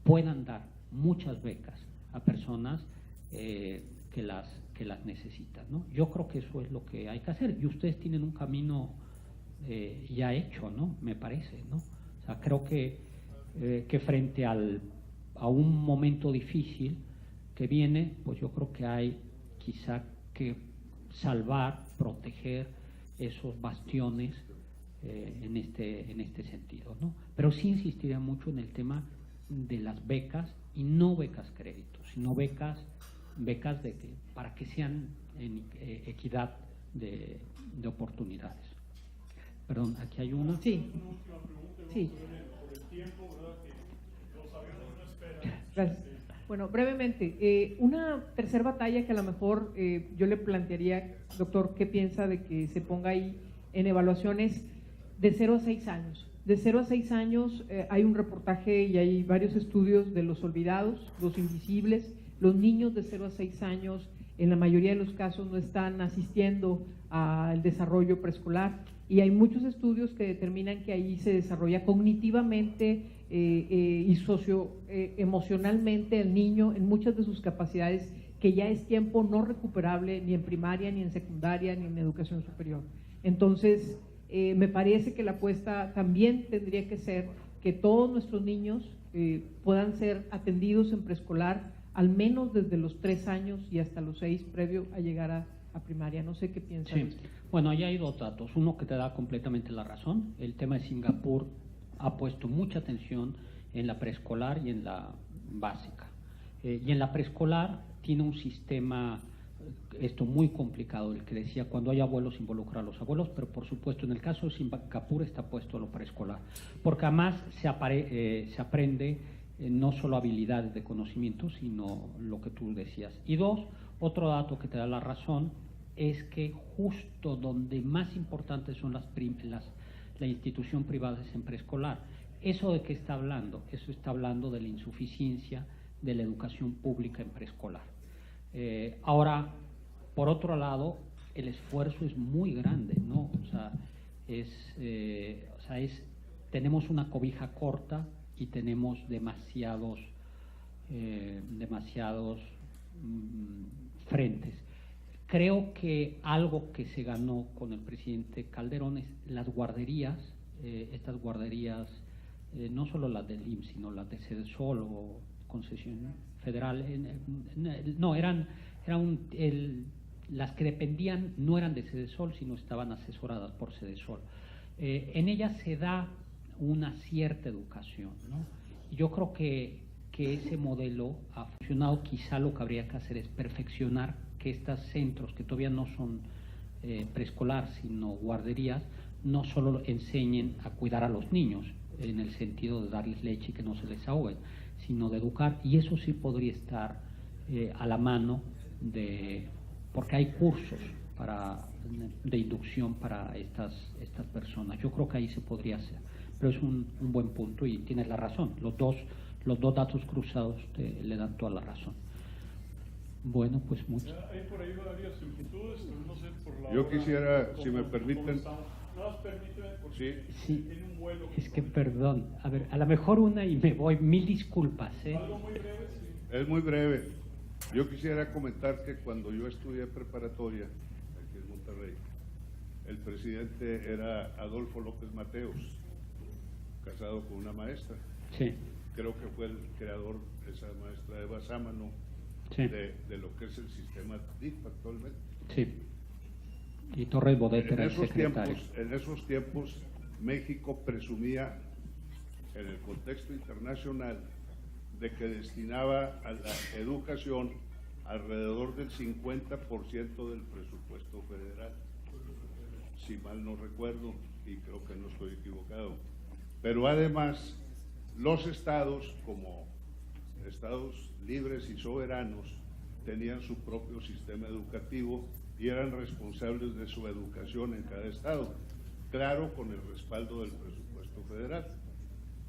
puedan dar muchas becas a personas que las necesitan, ¿no? Yo creo que eso es lo que hay que hacer, y ustedes tienen un camino ya hecho, ¿no? Me parece, ¿no? O sea, creo que frente a un momento difícil que viene, pues yo creo que hay quizá que salvar, proteger esos bastiones en este sentido, ¿no? Pero sí insistiría mucho en el tema de las becas, y no becas créditos, sino becas para que sean en equidad de oportunidades. Perdón, aquí hay una. Sí. Sí. Gracias. Bueno, brevemente, una tercera batalla que a lo mejor yo le plantearía, doctor, ¿qué piensa de que se ponga ahí en evaluaciones de 0 a 6 años? De 0 a 6 años hay un reportaje y hay varios estudios de los olvidados, los invisibles. Los niños de 0 a 6 años, en la mayoría de los casos, no están asistiendo al desarrollo preescolar, y hay muchos estudios que determinan que ahí se desarrolla cognitivamente y socioemocionalmente el niño en muchas de sus capacidades que ya es tiempo no recuperable ni en primaria, ni en secundaria, ni en educación superior. Entonces, me parece que la apuesta también tendría que ser que todos nuestros niños puedan ser atendidos en preescolar, al menos desde los 3 años y hasta los 6, previo a llegar a primaria. No sé qué piensan. Sí. Bueno, ahí hay 2 datos. Uno que te da completamente la razón. El tema de Singapur ha puesto mucha atención en la preescolar y en la básica. Y en la preescolar tiene un sistema, esto muy complicado, el que decía cuando hay abuelos involucra a los abuelos, pero por supuesto en el caso de Singapur está puesto lo preescolar, porque además se aprende no solo habilidades de conocimiento, sino lo que tú decías. Y 2, otro dato que te da la razón es que justo donde más importantes son la institución privada es en preescolar. ¿Eso de qué está hablando? Eso está hablando de la insuficiencia de la educación pública en preescolar. Ahora, por otro lado, el esfuerzo es muy grande, ¿no? O sea, tenemos una cobija corta y tenemos demasiados frentes. Creo que algo que se ganó con el presidente Calderón es las guarderías, estas guarderías, no solo las del IMSS, sino las de Sedesol o concesión federal, las que dependían no eran de Sedesol, sino estaban asesoradas por Sedesol. En ellas se da una cierta educación, ¿no? Yo creo que ese modelo ha funcionado. Quizá lo que habría que hacer es perfeccionar que estos centros, que todavía no son preescolar, sino guarderías, no solo enseñen a cuidar a los niños, en el sentido de darles leche y que no se les ahoguen, sino de educar, y eso sí podría estar a la mano porque hay cursos de inducción para estas personas. Yo creo que ahí se podría hacer, pero es un buen punto y tienes la razón. Los dos datos cruzados le dan toda la razón. Bueno, pues mucho. Hay por ahí varias inquietudes, pero no sé por la Yo hora, quisiera, si me permiten. No, permíteme, porque Sí, tiene un vuelo. es que perdón, a ver, a lo mejor una y me voy, 1000 disculpas. Algo muy breve, sí. Es muy breve. Yo quisiera comentar que cuando yo estudié preparatoria aquí en Monterrey, el presidente era Adolfo López Mateos, casado con una maestra. Sí. Creo que fue el creador, esa maestra Eva Sámano, Sí. de lo que es el sistema DIF actualmente. Sí. Y Torres Bodet era el secretario. En esos tiempos, México presumía, en el contexto internacional, de que destinaba a la educación alrededor del 50% del presupuesto federal, si mal no recuerdo, y creo que no estoy equivocado. Pero además, los estados, como estados libres y soberanos, tenían su propio sistema educativo y eran responsables de su educación en cada estado, claro, con el respaldo del presupuesto federal.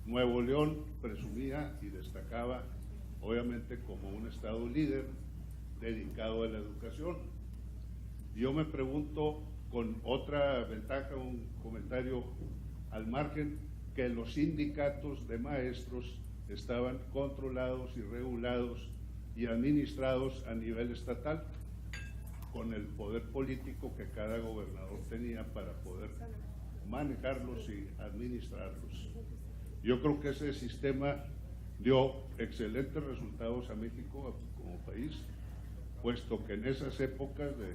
Nuevo León presumía y destacaba, obviamente, como un estado líder dedicado a la educación. Yo me pregunto, con otra ventaja, un comentario al margen, que los sindicatos de maestros estaban controlados y regulados y administrados a nivel estatal, con el poder político que cada gobernador tenía para poder manejarlos y administrarlos. Yo creo que ese sistema dio excelentes resultados a México como país, puesto que en esas épocas de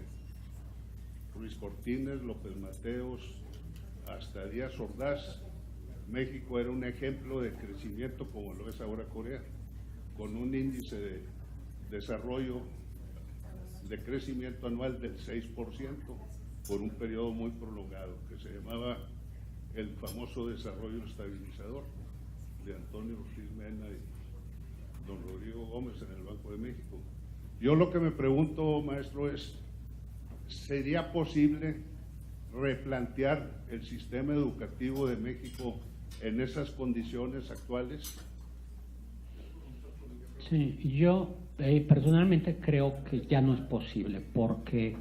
Ruiz Cortines, López Mateos, hasta Díaz Ordaz, México era un ejemplo de crecimiento como lo es ahora Corea, con un índice de desarrollo de crecimiento anual del 6% por un periodo muy prolongado, que se llamaba el famoso desarrollo estabilizador de Antonio Ortiz Mena y don Rodrigo Gómez en el Banco de México. Yo lo que me pregunto, maestro, es, ¿sería posible replantear el sistema educativo de México en esas condiciones actuales? Sí, yo personalmente creo que ya no es posible, porque,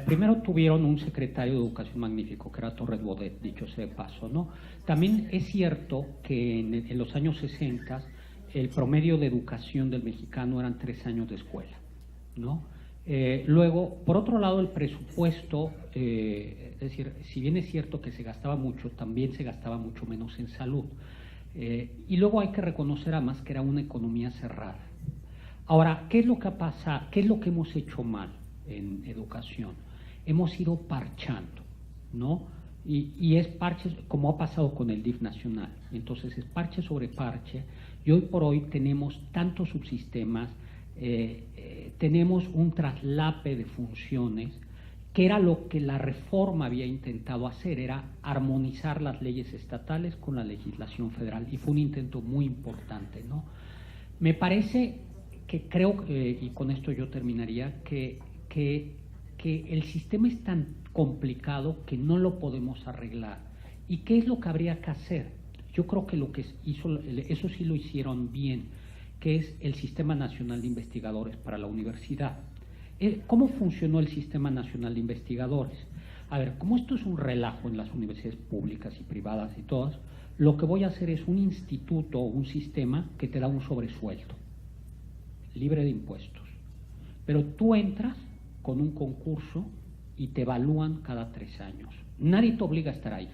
primero tuvieron un secretario de Educación magnífico, que era Torres Bodet, dicho sea de paso, ¿no? También es cierto que en los años 60 el promedio de educación del mexicano eran 3 años de escuela, ¿no? Luego, por otro lado, el presupuesto, es decir, si bien es cierto que se gastaba mucho, también se gastaba mucho menos en salud. Y luego hay que reconocer además que era una economía cerrada. Ahora, ¿qué es lo que pasa? ¿Qué es lo que hemos hecho mal en educación? Hemos ido parchando, ¿no? Y es parche, como ha pasado con el DIF nacional. Entonces es parche sobre parche, y hoy por hoy tenemos tantos subsistemas, tenemos un traslape de funciones, que era lo que la reforma había intentado hacer, era armonizar las leyes estatales con la legislación federal, y fue un intento muy importante, ¿no? Me parece que creo, y con esto yo terminaría, que el sistema es tan complicado que no lo podemos arreglar. ¿Y qué es lo que habría que hacer? Yo creo que lo que hizo, eso sí lo hicieron bien, que es el Sistema Nacional de Investigadores para la Universidad. ¿Cómo funcionó el Sistema Nacional de Investigadores? A ver, como esto es un relajo en las universidades públicas y privadas y todas, lo que voy a hacer es un instituto o un sistema que te da un sobresueldo, libre de impuestos. Pero tú entras con un concurso y te evalúan cada 3 años. Nadie te obliga a estar ahí,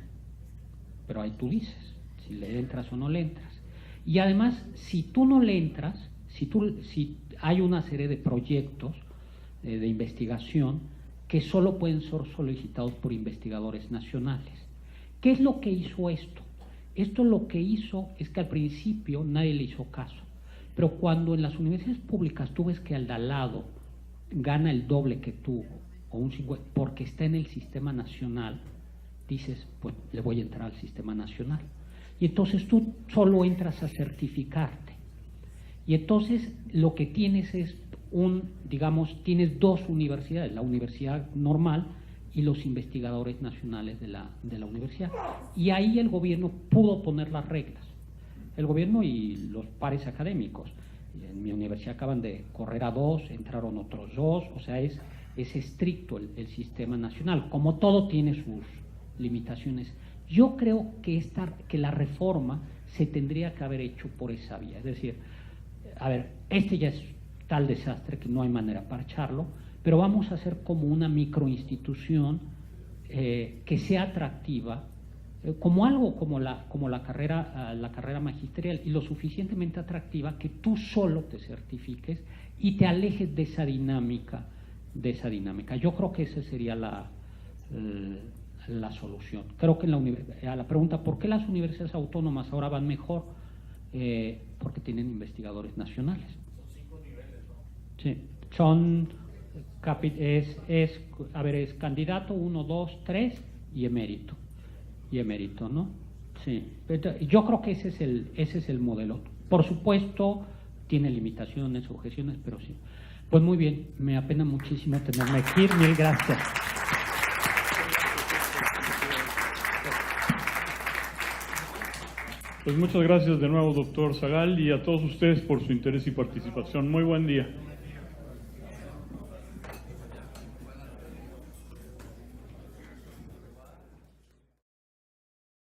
pero ahí tú dices si le entras o no le entras. Y además, si tú no le entras, si hay una serie de proyectos de investigación que solo pueden ser solicitados por investigadores nacionales. ¿Qué es lo que hizo esto? Esto lo que hizo es que al principio nadie le hizo caso, pero cuando en las universidades públicas tú ves que al de al lado gana el doble que tú, o un 50, porque está en el sistema nacional, dices, pues le voy a entrar al sistema nacional. Y entonces tú solo entras a certificarte. Y entonces lo que tienes es tienes 2 universidades, la universidad normal y los investigadores nacionales de la universidad. Y ahí el gobierno pudo poner las reglas. El gobierno y los pares académicos. En mi universidad acaban de correr a 2, entraron otros 2, o sea, es estricto el sistema nacional. Como todo tiene sus limitaciones. Yo creo que la reforma se tendría que haber hecho por esa vía. Es decir, a ver, ya es tal desastre que no hay manera de parcharlo, pero vamos a hacer como una microinstitución que sea atractiva, como algo como la carrera magisterial, y lo suficientemente atractiva que tú solo te certifiques y te alejes de esa dinámica. Yo creo que esa sería la solución. Creo que a la pregunta ¿por qué las universidades autónomas ahora van mejor? Porque tienen investigadores nacionales. Son 5 niveles, ¿no? Sí, es candidato 1, 2, 3 y emérito. ¿No? Sí. Yo creo que ese es el modelo. Por supuesto, tiene limitaciones, objeciones, pero sí. Pues muy bien, me apena muchísimo tenerme aquí. Mil gracias. Pues muchas gracias de nuevo, doctor Zagal, y a todos ustedes por su interés y participación. Muy buen día.